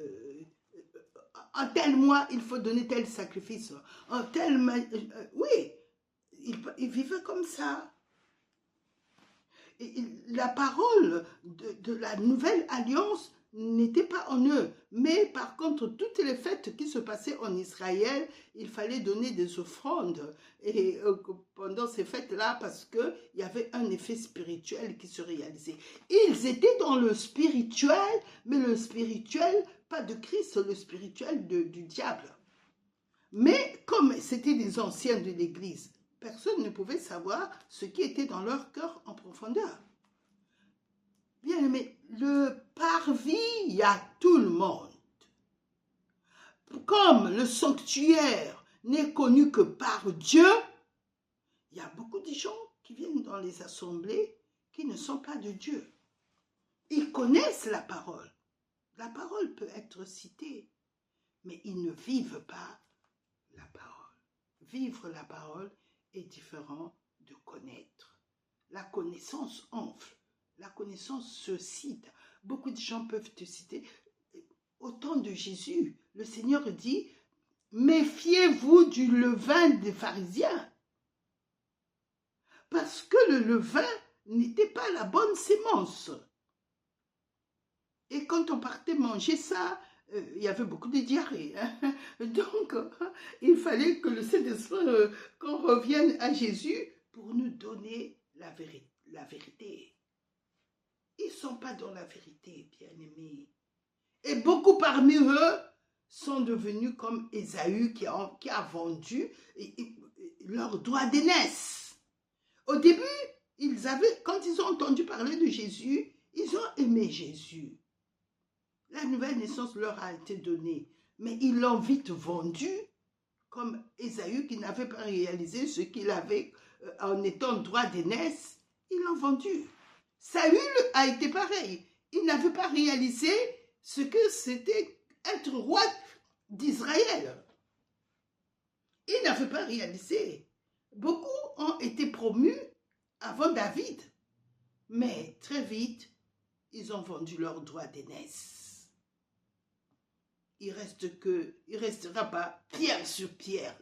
[SPEAKER 1] en tel mois, il faut donner tel sacrifice. En tel oui, ils vivaient comme ça. La parole de la nouvelle alliance n'était pas en eux. Mais par contre, toutes les fêtes qui se passaient en Israël, il fallait donner des offrandes. Et pendant ces fêtes-là, parce qu'il y avait un effet spirituel qui se réalisait. Ils étaient dans le spirituel, mais le spirituel, pas de Christ, le spirituel du diable. Mais comme c'était des anciens de l'Église, personne ne pouvait savoir ce qui était dans leur cœur en profondeur. Bien aimé, le parvis à tout le monde. Comme le sanctuaire n'est connu que par Dieu, il y a beaucoup de gens qui viennent dans les assemblées qui ne sont pas de Dieu. Ils connaissent la parole. La parole peut être citée, mais ils ne vivent pas la parole. Vivre la parole est différent de connaître. La connaissance enfle, la connaissance se cite. Beaucoup de gens peuvent te citer. Au temps de Jésus, le Seigneur dit, méfiez-vous du levain des pharisiens. Parce que le levain n'était pas la bonne sémence. Et quand on partait manger ça, il y avait beaucoup de diarrhée. Hein? Donc, il fallait que le Saint-Esprit, qu'on revienne à Jésus pour nous donner la vérité. Ils ne sont pas dans la vérité, bien-aimés. Et beaucoup parmi eux sont devenus comme Ésaü qui a vendu leur droit d'aînesse. Au début, quand ils ont entendu parler de Jésus, ils ont aimé Jésus. La nouvelle naissance leur a été donnée, mais ils l'ont vite vendu comme Ésaü qui n'avait pas réalisé ce qu'il avait en étant droit d'aînesse. Ils l'ont vendu. Saül a été pareil. Il n'avait pas réalisé ce que c'était être roi d'Israël. Ils n'avaient pas réalisé. Beaucoup ont été promus avant David. Mais très vite, ils ont vendu leurs droits d'aînesse. Il restera pas pierre sur pierre.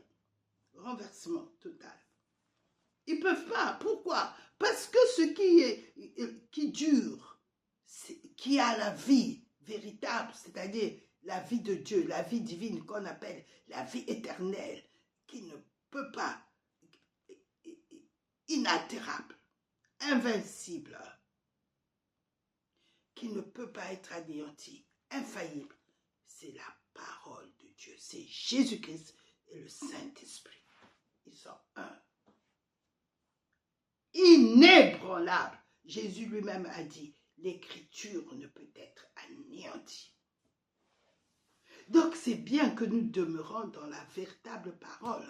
[SPEAKER 1] Renversement total. Ils ne peuvent pas. Pourquoi? Parce que ce qui dure, qui a la vie véritable, c'est-à-dire la vie de Dieu, la vie divine qu'on appelle la vie éternelle, qui ne peut pas, inaltérable, invincible, qui ne peut pas être anéanti, infaillible, c'est la parole de Dieu. C'est Jésus-Christ et le Saint-Esprit. Ils sont un. Inébranlable. Jésus lui-même a dit, l'écriture ne peut être anéantie. Donc c'est bien que nous demeurons dans la véritable parole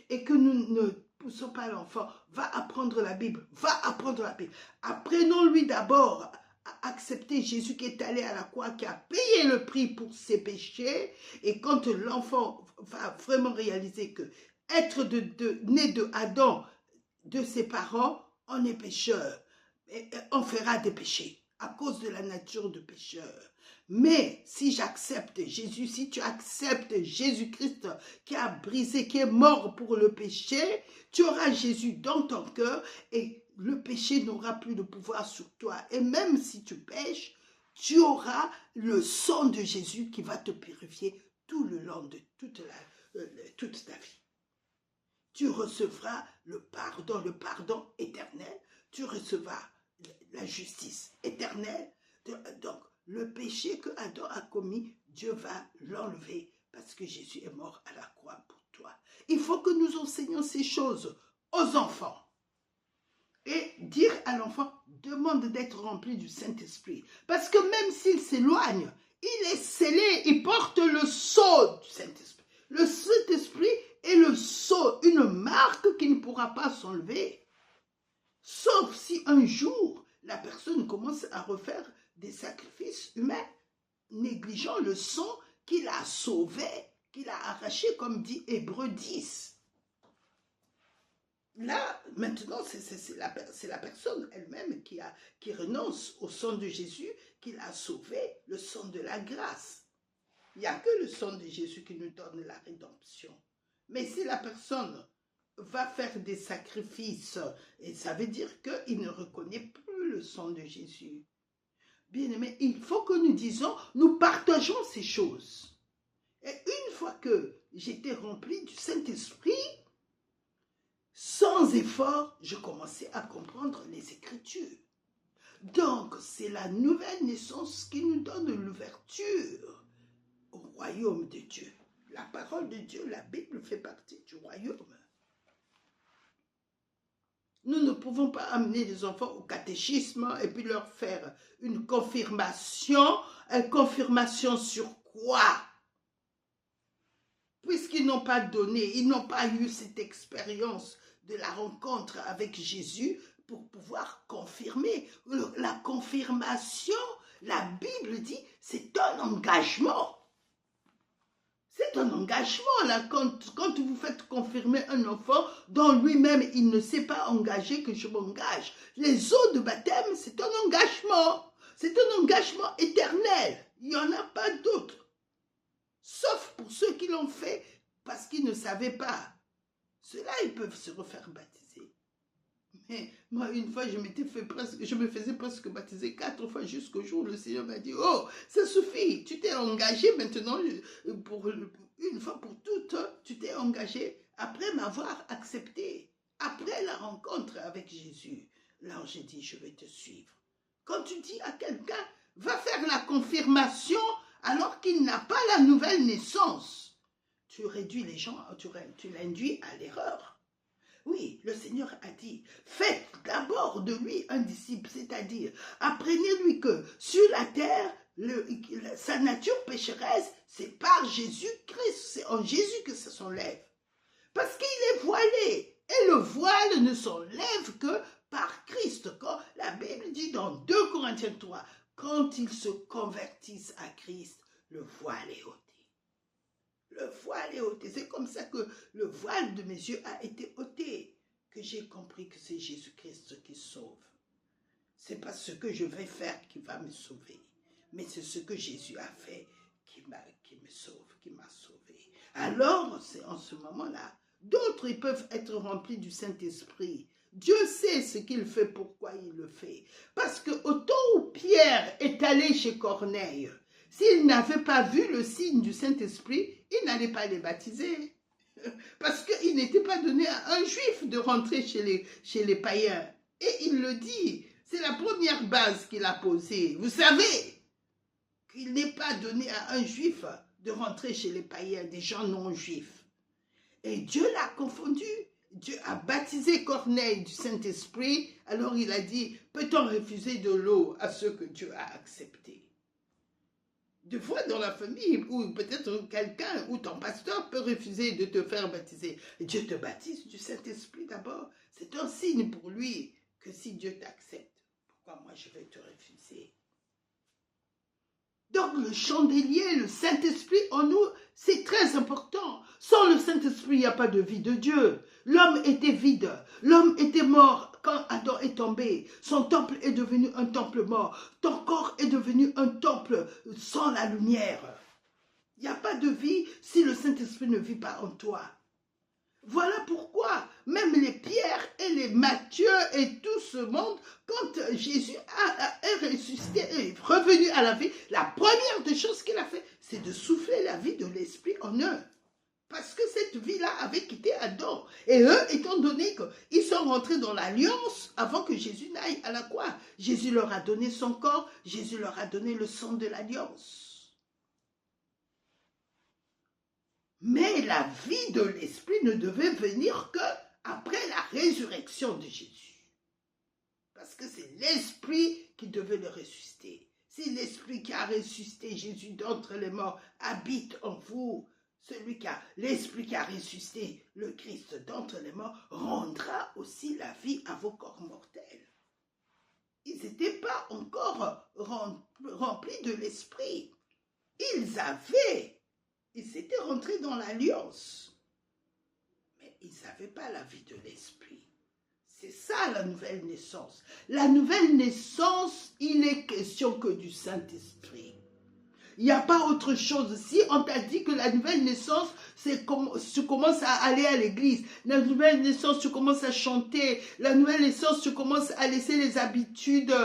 [SPEAKER 1] et que nous ne poussons pas l'enfant, va apprendre la Bible, va apprendre la Bible. Apprenons-lui d'abord à accepter Jésus qui est allé à la croix, qui a payé le prix pour ses péchés. Et quand l'enfant va vraiment réaliser que être né de Adam, de ses parents, on est pécheur. Et on fera des péchés à cause de la nature de pécheur. Mais si j'accepte Jésus, si tu acceptes Jésus-Christ qui a brisé, qui est mort pour le péché, tu auras Jésus dans ton cœur et le péché n'aura plus de pouvoir sur toi. Et même si tu pêches, tu auras le sang de Jésus qui va te purifier tout le long de toute ta vie. Tu recevras le pardon éternel, tu recevras la justice éternelle. Donc, le péché que Adam a commis, Dieu va l'enlever parce que Jésus est mort à la croix pour toi. Il faut que nous enseignions ces choses aux enfants. Et dire à l'enfant, demande d'être rempli du Saint-Esprit. Parce que même s'il s'éloigne, il est scellé, il porte le sceau du Saint-Esprit. Le Saint-Esprit est le sceau, une marque qui ne pourra pas s'enlever. Sauf si un jour, la personne commence à refaire des sacrifices humains, négligeant le sang qu'il a sauvé, qu'il a arraché, comme dit Hébreux 10. Là, maintenant, c'est la personne elle-même qui renonce au sang de Jésus, qu'il a sauvé, le sang de la grâce. Il n'y a que le sang de Jésus qui nous donne la rédemption. Mais si la personne va faire des sacrifices, et ça veut dire qu'il ne reconnaît plus le sang de Jésus. Bien-aimé, il faut que nous disons, nous partageons ces choses. Et une fois que j'étais rempli du Saint-Esprit, sans effort, je commençais à comprendre les Écritures. Donc, c'est la nouvelle naissance qui nous donne l'ouverture au royaume de Dieu. La parole de Dieu, la Bible fait partie du royaume. Nous ne pouvons pas amener les enfants au catéchisme et puis leur faire une confirmation. Une confirmation sur quoi? Puisqu'ils n'ont pas donné, ils n'ont pas eu cette expérience de la rencontre avec Jésus pour pouvoir confirmer. La confirmation, la Bible dit, c'est un engagement. C'est un engagement, là, quand vous faites confirmer un enfant dont lui-même, il ne s'est pas engagé, que je m'engage. Les eaux de baptême, c'est un engagement. C'est un engagement éternel. Il n'y en a pas d'autre. Sauf pour ceux qui l'ont fait parce qu'ils ne savaient pas. Ceux-là, ils peuvent se refaire baptiser. Mais moi, une fois, je me faisais presque baptiser 4 fois jusqu'au jour où le Seigneur m'a dit, oh, ça suffit, tu t'es engagé maintenant, pour une fois pour toutes, tu t'es engagé après m'avoir accepté, après la rencontre avec Jésus. Là, j'ai dit, je vais te suivre. Quand tu dis à quelqu'un, va faire la confirmation alors qu'il n'a pas la nouvelle naissance, tu réduis les gens, tu l'induis à l'erreur. Oui, le Seigneur a dit, faites d'abord de lui un disciple, c'est-à-dire, apprenez-lui que sur la terre, sa nature pécheresse, c'est par Jésus-Christ, c'est en Jésus que ça s'enlève. Parce qu'il est voilé, et le voile ne s'enlève que par Christ. Quand la Bible dit dans 2 Corinthiens 3, quand ils se convertissent à Christ, le voile est ôté. Le voile est ôté. C'est comme ça que le voile de mes yeux a été ôté, que j'ai compris que c'est Jésus-Christ qui sauve. Ce n'est pas ce que je vais faire qui va me sauver, mais c'est ce que Jésus a fait qui me sauve, qui m'a sauvé. Alors, c'est en ce moment-là, d'autres ils peuvent être remplis du Saint-Esprit. Dieu sait ce qu'il fait, pourquoi il le fait. Parce que au temps où Pierre est allé chez Corneille, s'il n'avait pas vu le signe du Saint-Esprit, il n'allait pas les baptiser. Parce qu'il n'était pas donné à un juif de rentrer chez les païens. Et il le dit, c'est la première base qu'il a posée. Vous savez qu'il n'est pas donné à un juif de rentrer chez les païens, des gens non juifs. Et Dieu l'a confondu. Dieu a baptisé Corneille du Saint-Esprit. Alors il a dit, peut-on refuser de l'eau à ceux que Dieu a acceptés? Des fois dans la famille, ou peut-être quelqu'un ou ton pasteur peut refuser de te faire baptiser. Et Dieu te baptise du Saint-Esprit d'abord. C'est un signe pour lui que si Dieu t'accepte, pourquoi moi je vais te refuser? Donc le chandelier, le Saint-Esprit en nous, c'est très important. Sans le Saint-Esprit, il n'y a pas de vie de Dieu. L'homme était vide, l'homme était mort quand Adam est tombé. Son temple est devenu un temple mort. Ton corps est devenu un temple sans la lumière. Il n'y a pas de vie si le Saint-Esprit ne vit pas en toi. Voilà pourquoi même les Pierre et les Matthieu et tout ce monde, quand Jésus est ressuscité, est revenu à la vie, la première des choses qu'il a fait, c'est de souffler la vie de l'Esprit en eux. Parce que cette vie-là avait quitté Adam. Et eux, étant donné qu'ils sont rentrés dans l'alliance avant que Jésus n'aille à la croix, Jésus leur a donné son corps, Jésus leur a donné le sang de l'alliance. Mais la vie de l'Esprit ne devait venir qu'après la résurrection de Jésus. Parce que c'est l'Esprit qui devait le ressusciter. Si l'Esprit qui a ressuscité Jésus d'entre les morts habite en vous, l'Esprit qui a ressuscité le Christ d'entre les morts rendra aussi la vie à vos corps mortels. Ils n'étaient pas encore remplis de l'Esprit. Ils étaient rentrés dans l'alliance, mais ils n'avaient pas la vie de l'Esprit. C'est ça la nouvelle naissance. La nouvelle naissance, il est question que du Saint-Esprit. Il n'y a pas autre chose. Si on t'a dit que la nouvelle naissance, c'est comme tu commences à aller à l'église. La nouvelle naissance, tu commences à chanter. La nouvelle naissance, tu commences à laisser les habitudes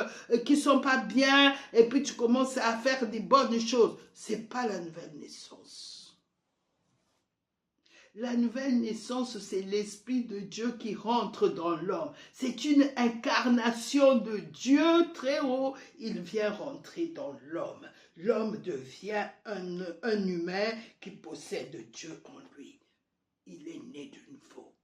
[SPEAKER 1] qui ne sont pas bien. Et puis tu commences à faire des bonnes choses. Ce n'est pas la nouvelle naissance. La nouvelle naissance, c'est l'Esprit de Dieu qui rentre dans l'homme. C'est une incarnation de Dieu très haut. Il vient rentrer dans l'homme. L'homme devient un humain qui possède Dieu en lui. Il est né de nouveau.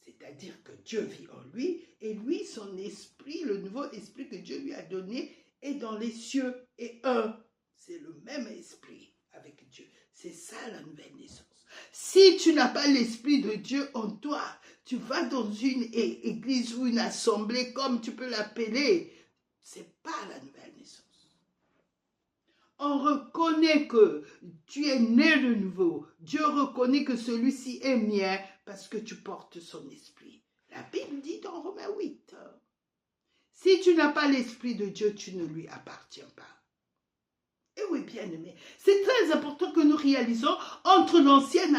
[SPEAKER 1] C'est-à-dire que Dieu vit en lui et lui, son esprit, le nouveau esprit que Dieu lui a donné est dans les cieux et un. C'est le même esprit avec Dieu. C'est ça la nouvelle naissance. Si tu n'as pas l'Esprit de Dieu en toi, tu vas dans une église ou une assemblée, comme tu peux l'appeler, ce n'est pas la nouvelle naissance. On reconnaît que tu es né de nouveau. Dieu reconnaît que celui-ci est mien parce que tu portes son esprit. La Bible dit dans Romains 8, si tu n'as pas l'Esprit de Dieu, tu ne lui appartiens pas. Et oui, bien aimé, c'est très important que nous réalisons entre l'ancienne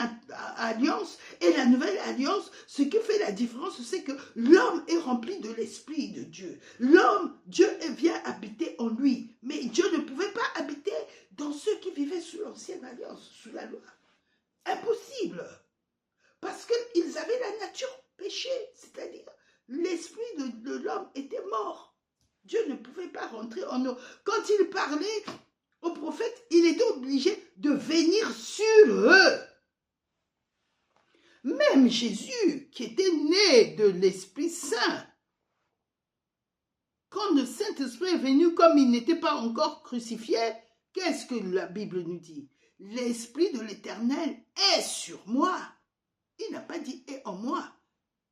[SPEAKER 1] alliance et la nouvelle alliance, ce qui fait la différence, c'est que l'homme est rempli de l'Esprit de Dieu. L'homme, Dieu vient habiter en lui, mais Dieu ne pouvait pas habiter dans ceux qui vivaient sous l'ancienne alliance, sous la loi. Impossible, parce qu'ils avaient la nature péchée, c'est-à-dire l'esprit de l'homme était mort. Dieu ne pouvait pas rentrer en eux. Quand il parlait au prophète, il était obligé de venir sur eux. Même Jésus, qui était né de l'Esprit Saint, quand le Saint-Esprit est venu, comme il n'était pas encore crucifié, qu'est-ce que la Bible nous dit? L'Esprit de l'Éternel est sur moi. Il n'a pas dit est en moi.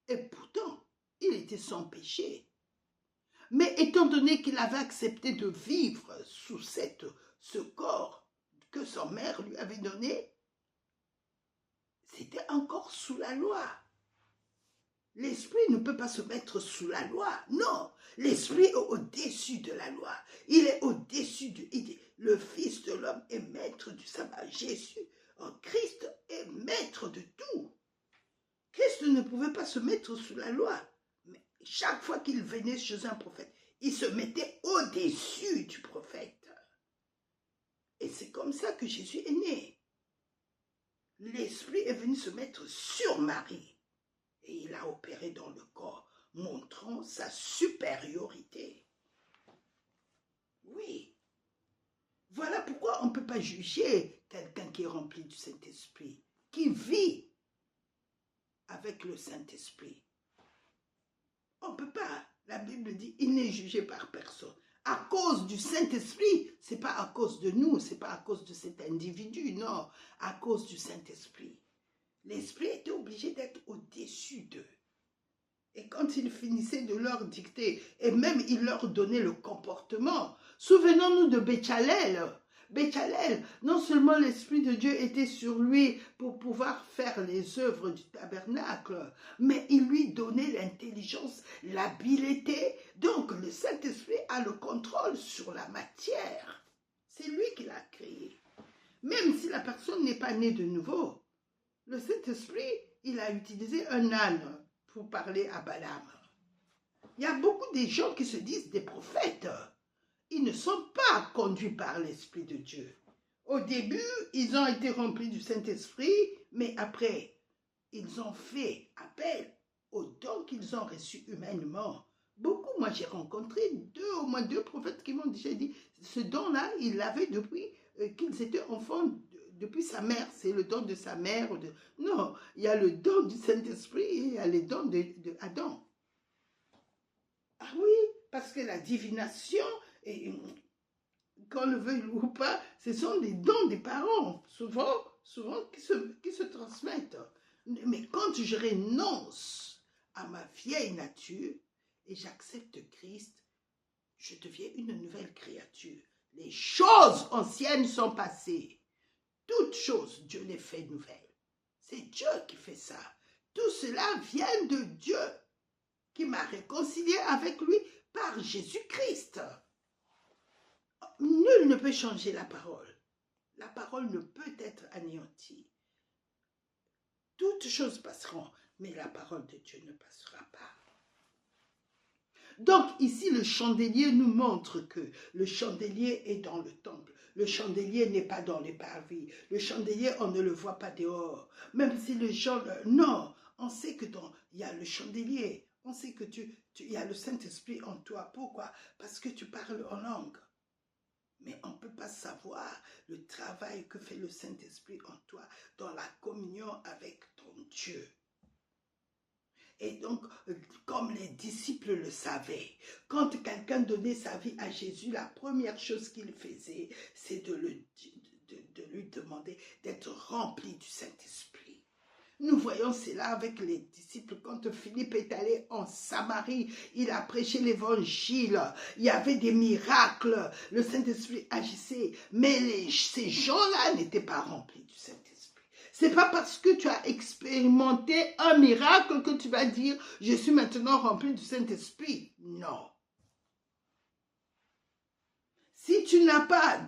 [SPEAKER 1] Et pourtant, il était sans péché. Mais étant donné qu'il avait accepté de vivre sous ce corps que sa mère lui avait donné, c'était encore sous la loi. L'esprit ne peut pas se mettre sous la loi. Non, l'esprit est au-dessus de la loi. Il est au-dessus le Fils de l'homme est maître du sabbat. Jésus, en Christ, est maître de tout. Christ ne pouvait pas se mettre sous la loi. Mais chaque fois qu'il venait chez un prophète, il se mettait au-dessus du prophète. Et c'est comme ça que Jésus est né. L'Esprit est venu se mettre sur Marie. Et il a opéré dans le corps, montrant sa supériorité. Oui. Voilà pourquoi on ne peut pas juger quelqu'un qui est rempli du Saint-Esprit, qui vit avec le Saint-Esprit. On ne peut pas. La Bible dit, il n'est jugé par personne. À cause du Saint-Esprit, ce n'est pas à cause de nous, ce n'est pas à cause de cet individu, non, à cause du Saint-Esprit. L'Esprit était obligé d'être au-dessus d'eux. Et quand il finissait de leur dicter, et même il leur donnait le comportement, souvenons-nous de Béchalel. Béchalel, non seulement l'Esprit de Dieu était sur lui pour pouvoir faire les œuvres du tabernacle, mais il lui donnait l'intelligence, l'habileté. Donc le Saint-Esprit a le contrôle sur la matière. C'est lui qui l'a créé. Même si la personne n'est pas née de nouveau, le Saint-Esprit, il a utilisé un âne pour parler à Balaam. Il y a beaucoup de gens qui se disent des prophètes. Ils ne sont pas conduits par l'Esprit de Dieu. Au début, ils ont été remplis du Saint-Esprit, mais après, ils ont fait appel aux dons qu'ils ont reçus humainement. Beaucoup, moi j'ai rencontré au moins deux prophètes qui m'ont déjà dit, ce don-là, il l'avait depuis qu'ils étaient enfants, depuis sa mère, c'est le don de sa mère. Non, il y a le don du Saint-Esprit et il y a les dons d'Adam. Ah oui, parce que la divination, qu'on le veuille ou pas, ce sont des dons des parents, souvent qui se transmettent. Mais quand je renonce à ma vieille nature et j'accepte Christ, je deviens une nouvelle créature. Les choses anciennes sont passées. Toutes choses, Dieu les fait nouvelles. C'est Dieu qui fait ça. Tout cela vient de Dieu qui m'a réconcilié avec lui par Jésus-Christ. Nul ne peut changer la parole. La parole ne peut être anéantie. Toutes choses passeront, mais la parole de Dieu ne passera pas. Donc ici, le chandelier nous montre que le chandelier est dans le temple. Le chandelier n'est pas dans les parvis. Le chandelier, on ne le voit pas dehors. Même si les gens... Non, on sait que il y a le chandelier. On sait que il y a le Saint-Esprit en toi. Pourquoi? Parce que tu parles en langue. Mais on ne peut pas savoir le travail que fait le Saint-Esprit en toi dans la communion avec ton Dieu. Et donc, comme les disciples le savaient, quand quelqu'un donnait sa vie à Jésus, la première chose qu'il faisait, c'est de lui demander d'être rempli du Saint-Esprit. Nous voyons cela avec les disciples. Quand Philippe est allé en Samarie, il a prêché l'évangile. Il y avait des miracles. Le Saint-Esprit agissait. Mais ces gens-là n'étaient pas remplis du Saint-Esprit. C'est pas parce que tu as expérimenté un miracle que tu vas dire « Je suis maintenant rempli du Saint-Esprit ». Non. Si tu n'as pas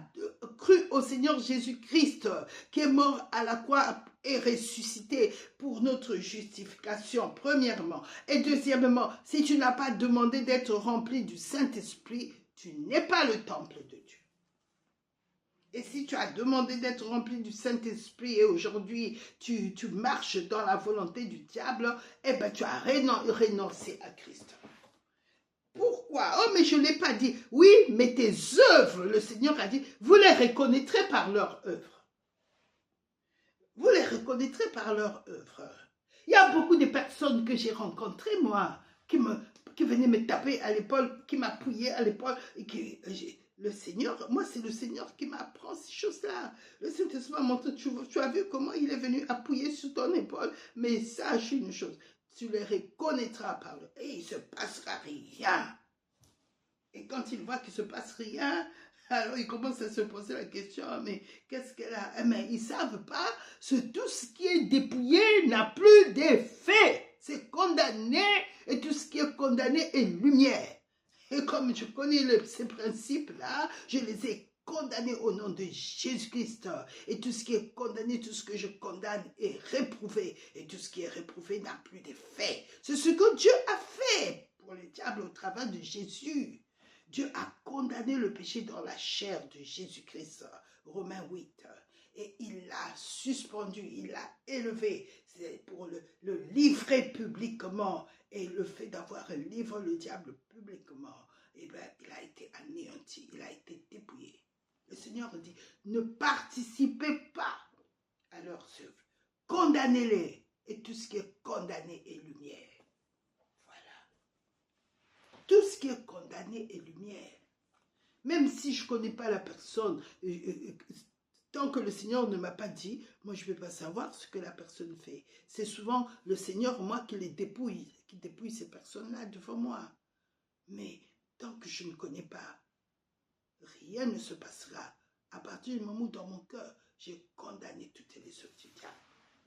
[SPEAKER 1] cru au Seigneur Jésus-Christ qui est mort à la croix et ressuscité pour notre justification, premièrement. Et deuxièmement, si tu n'as pas demandé d'être rempli du Saint-Esprit, tu n'es pas le temple de Dieu. Et si tu as demandé d'être rempli du Saint-Esprit et aujourd'hui tu marches dans la volonté du diable, eh bien tu as renoncé à Christ. Pourquoi? Oh, mais je ne l'ai pas dit. Oui, mais tes œuvres, le Seigneur a dit, vous les reconnaîtrez par leurs œuvres. Vous les reconnaîtrez par leurs œuvres. Il y a beaucoup de personnes que j'ai rencontrées, moi, qui venaient me taper à l'épaule, qui m'appuyaient à l'épaule, et le Seigneur, moi c'est le Seigneur qui m'apprend ces choses-là. Le Saint-Esprit m'a montré, tu as vu comment il est venu appuyer sur ton épaule, mais sache une chose, tu les reconnaîtras par et il ne se passera rien. Et quand il voit qu'il ne se passe rien, Alors, ils commencent à se poser la question, mais qu'est-ce qu'elle a? Mais ils ne savent pas, tout ce qui est dépouillé n'a plus d'effet. C'est condamné, et tout ce qui est condamné est lumière. Et comme je connais ces principes-là, je les ai condamnés au nom de Jésus-Christ. Et tout ce qui est condamné, tout ce que je condamne est réprouvé. Et tout ce qui est réprouvé n'a plus d'effet. C'est ce que Dieu a fait pour le diable au travers de Jésus. Dieu a condamné le péché dans la chair de Jésus-Christ, Romains 8. Et il l'a suspendu, il l'a élevé. C'est pour le livrer publiquement. Et le fait d'avoir livré le diable publiquement, eh bien, il a été anéanti, il a été dépouillé. Le Seigneur dit, ne participez pas à leurs œuvres. Condamnez-les. Et tout ce qui est condamné est lumière. Tout ce qui est condamné est lumière. Même si je ne connais pas la personne, tant que le Seigneur ne m'a pas dit, moi je ne vais pas savoir ce que la personne fait. C'est souvent le Seigneur, moi, qui dépouille ces personnes-là devant moi. Mais tant que je ne connais pas, rien ne se passera. À partir du moment où dans mon cœur, j'ai condamné toutes les œuvres du diable.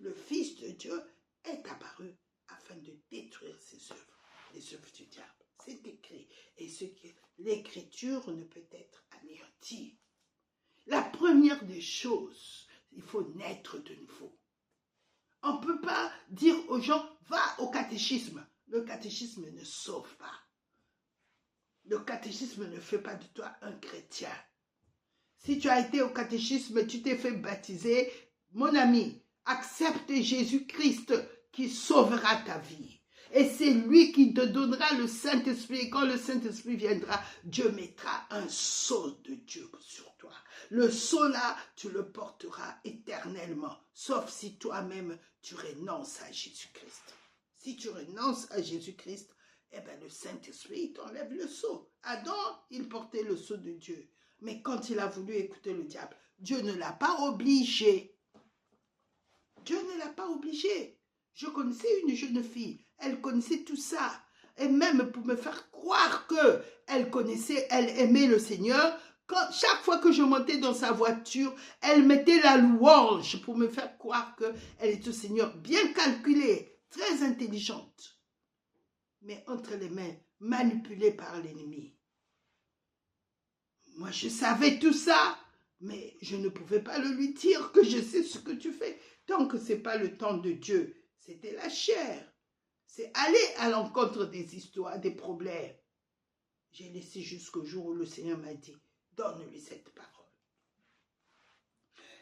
[SPEAKER 1] Le Fils de Dieu est apparu afin de détruire ses œuvres, les œuvres du diable. C'est écrit. Et l'écriture ne peut être anéantie. La première des choses, il faut naître de nouveau. On ne peut pas dire aux gens, va au catéchisme. Le catéchisme ne sauve pas. Le catéchisme ne fait pas de toi un chrétien. Si tu as été au catéchisme, tu t'es fait baptiser, mon ami, accepte Jésus-Christ qui sauvera ta vie. Et c'est lui qui te donnera le Saint-Esprit. Et quand le Saint-Esprit viendra, Dieu mettra un sceau de Dieu sur toi. Le sceau-là, tu le porteras éternellement. Sauf si toi-même, tu renonces à Jésus-Christ. Si tu renonces à Jésus-Christ, eh bien le Saint-Esprit t'enlève le sceau. Adam, il portait le sceau de Dieu. Mais quand il a voulu écouter le diable, Dieu ne l'a pas obligé. Dieu ne l'a pas obligé. Je connaissais une jeune fille, elle connaissait tout ça. Et même pour me faire croire qu'elle connaissait, elle aimait le Seigneur, chaque fois que je montais dans sa voiture, elle mettait la louange pour me faire croire qu'elle est au Seigneur, bien calculée, très intelligente. Mais entre les mains, manipulée par l'ennemi. Moi, je savais tout ça, mais je ne pouvais pas le lui dire que je sais ce que tu fais. Tant que ce n'est pas le temps de Dieu, c'était la chair. C'est aller à l'encontre des histoires, des problèmes. J'ai laissé jusqu'au jour où le Seigneur m'a dit, donne-lui cette parole.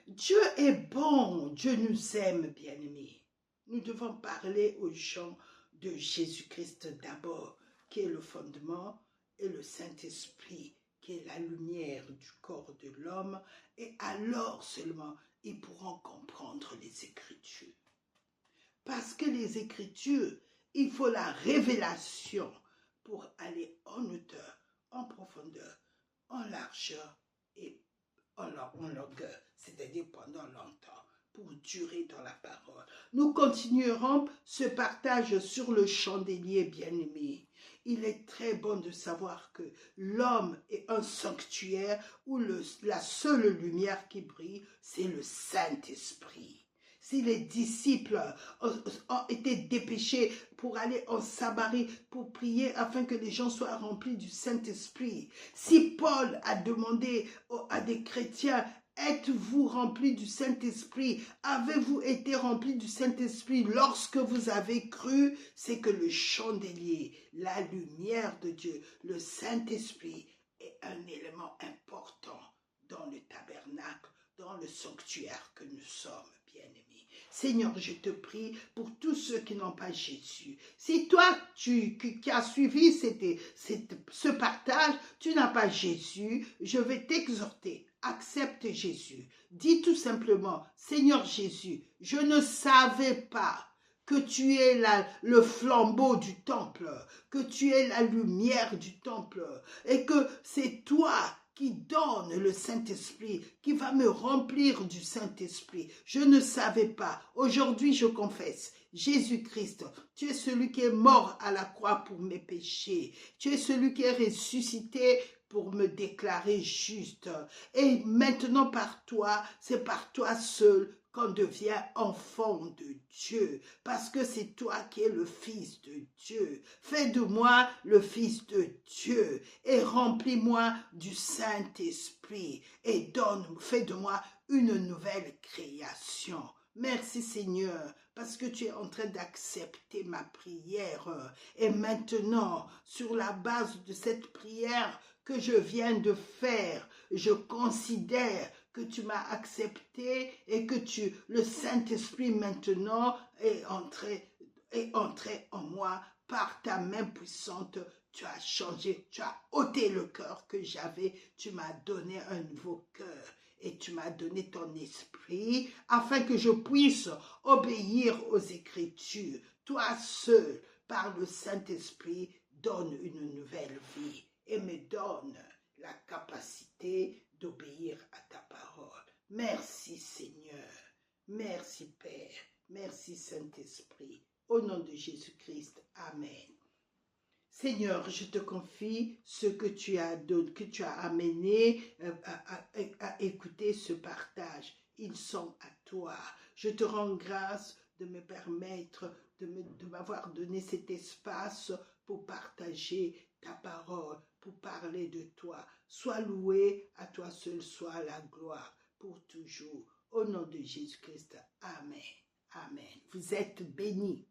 [SPEAKER 1] Dieu est bon, Dieu nous aime, bien-aimés. Nous devons parler aux gens de Jésus-Christ d'abord, qui est le fondement, et le Saint-Esprit, qui est la lumière du corps de l'homme, et alors seulement ils pourront comprendre les Écritures. Parce que les Écritures, il faut la révélation pour aller en hauteur, en profondeur, en largeur et en longueur, c'est-à-dire pendant longtemps, pour durer dans la parole. Nous continuerons ce partage sur le chandelier bien-aimé. Il est très bon de savoir que l'homme est un sanctuaire où la seule lumière qui brille, c'est le Saint-Esprit. Si les disciples ont été dépêchés pour aller en Samarie, pour prier afin que les gens soient remplis du Saint-Esprit. Si Paul a demandé à des chrétiens, êtes-vous remplis du Saint-Esprit? Avez-vous été remplis du Saint-Esprit lorsque vous avez cru? C'est que le chandelier, la lumière de Dieu, le Saint-Esprit est un élément important dans le tabernacle, dans le sanctuaire que nous sommes, bien-aimés. Seigneur, je te prie pour tous ceux qui n'ont pas Jésus. Si toi, qui as suivi ce partage, tu n'as pas Jésus, je vais t'exhorter. Accepte Jésus. Dis tout simplement, Seigneur Jésus, je ne savais pas que tu es le flambeau du temple, que tu es la lumière du temple, et que c'est toi qui donne le Saint-Esprit, qui va me remplir du Saint-Esprit. Je ne savais pas. Aujourd'hui, je confesse, Jésus-Christ, tu es celui qui est mort à la croix pour mes péchés. Tu es celui qui est ressuscité pour me déclarer juste. Et maintenant par toi, c'est par toi seul qu'on devient enfant de Dieu, parce que c'est toi qui es le Fils de Dieu. Fais de moi le Fils de Dieu et remplis-moi du Saint-Esprit et fais de moi une nouvelle création. Merci Seigneur, parce que tu es en train d'accepter ma prière. Et maintenant, sur la base de cette prière que je viens de faire, je considère que tu m'as accepté et que le Saint-Esprit maintenant est entré en moi par ta main puissante. Tu as changé, tu as ôté le cœur que j'avais, tu m'as donné un nouveau cœur et tu m'as donné ton esprit afin que je puisse obéir aux Écritures. Toi seul, par le Saint-Esprit, donne une nouvelle vie et me donne la capacité d'obéir à ta parole. Merci Seigneur, merci Père, merci Saint-Esprit. Au nom de Jésus-Christ, Amen. Seigneur, je te confie ce que tu as amené à écouter ce partage. Ils sont à toi. Je te rends grâce de me permettre, de m'avoir donné cet espace pour partager ta parole, pour parler de toi. Sois loué, à toi seul soit la gloire pour toujours. Au nom de Jésus-Christ, Amen. Amen. Vous êtes bénis.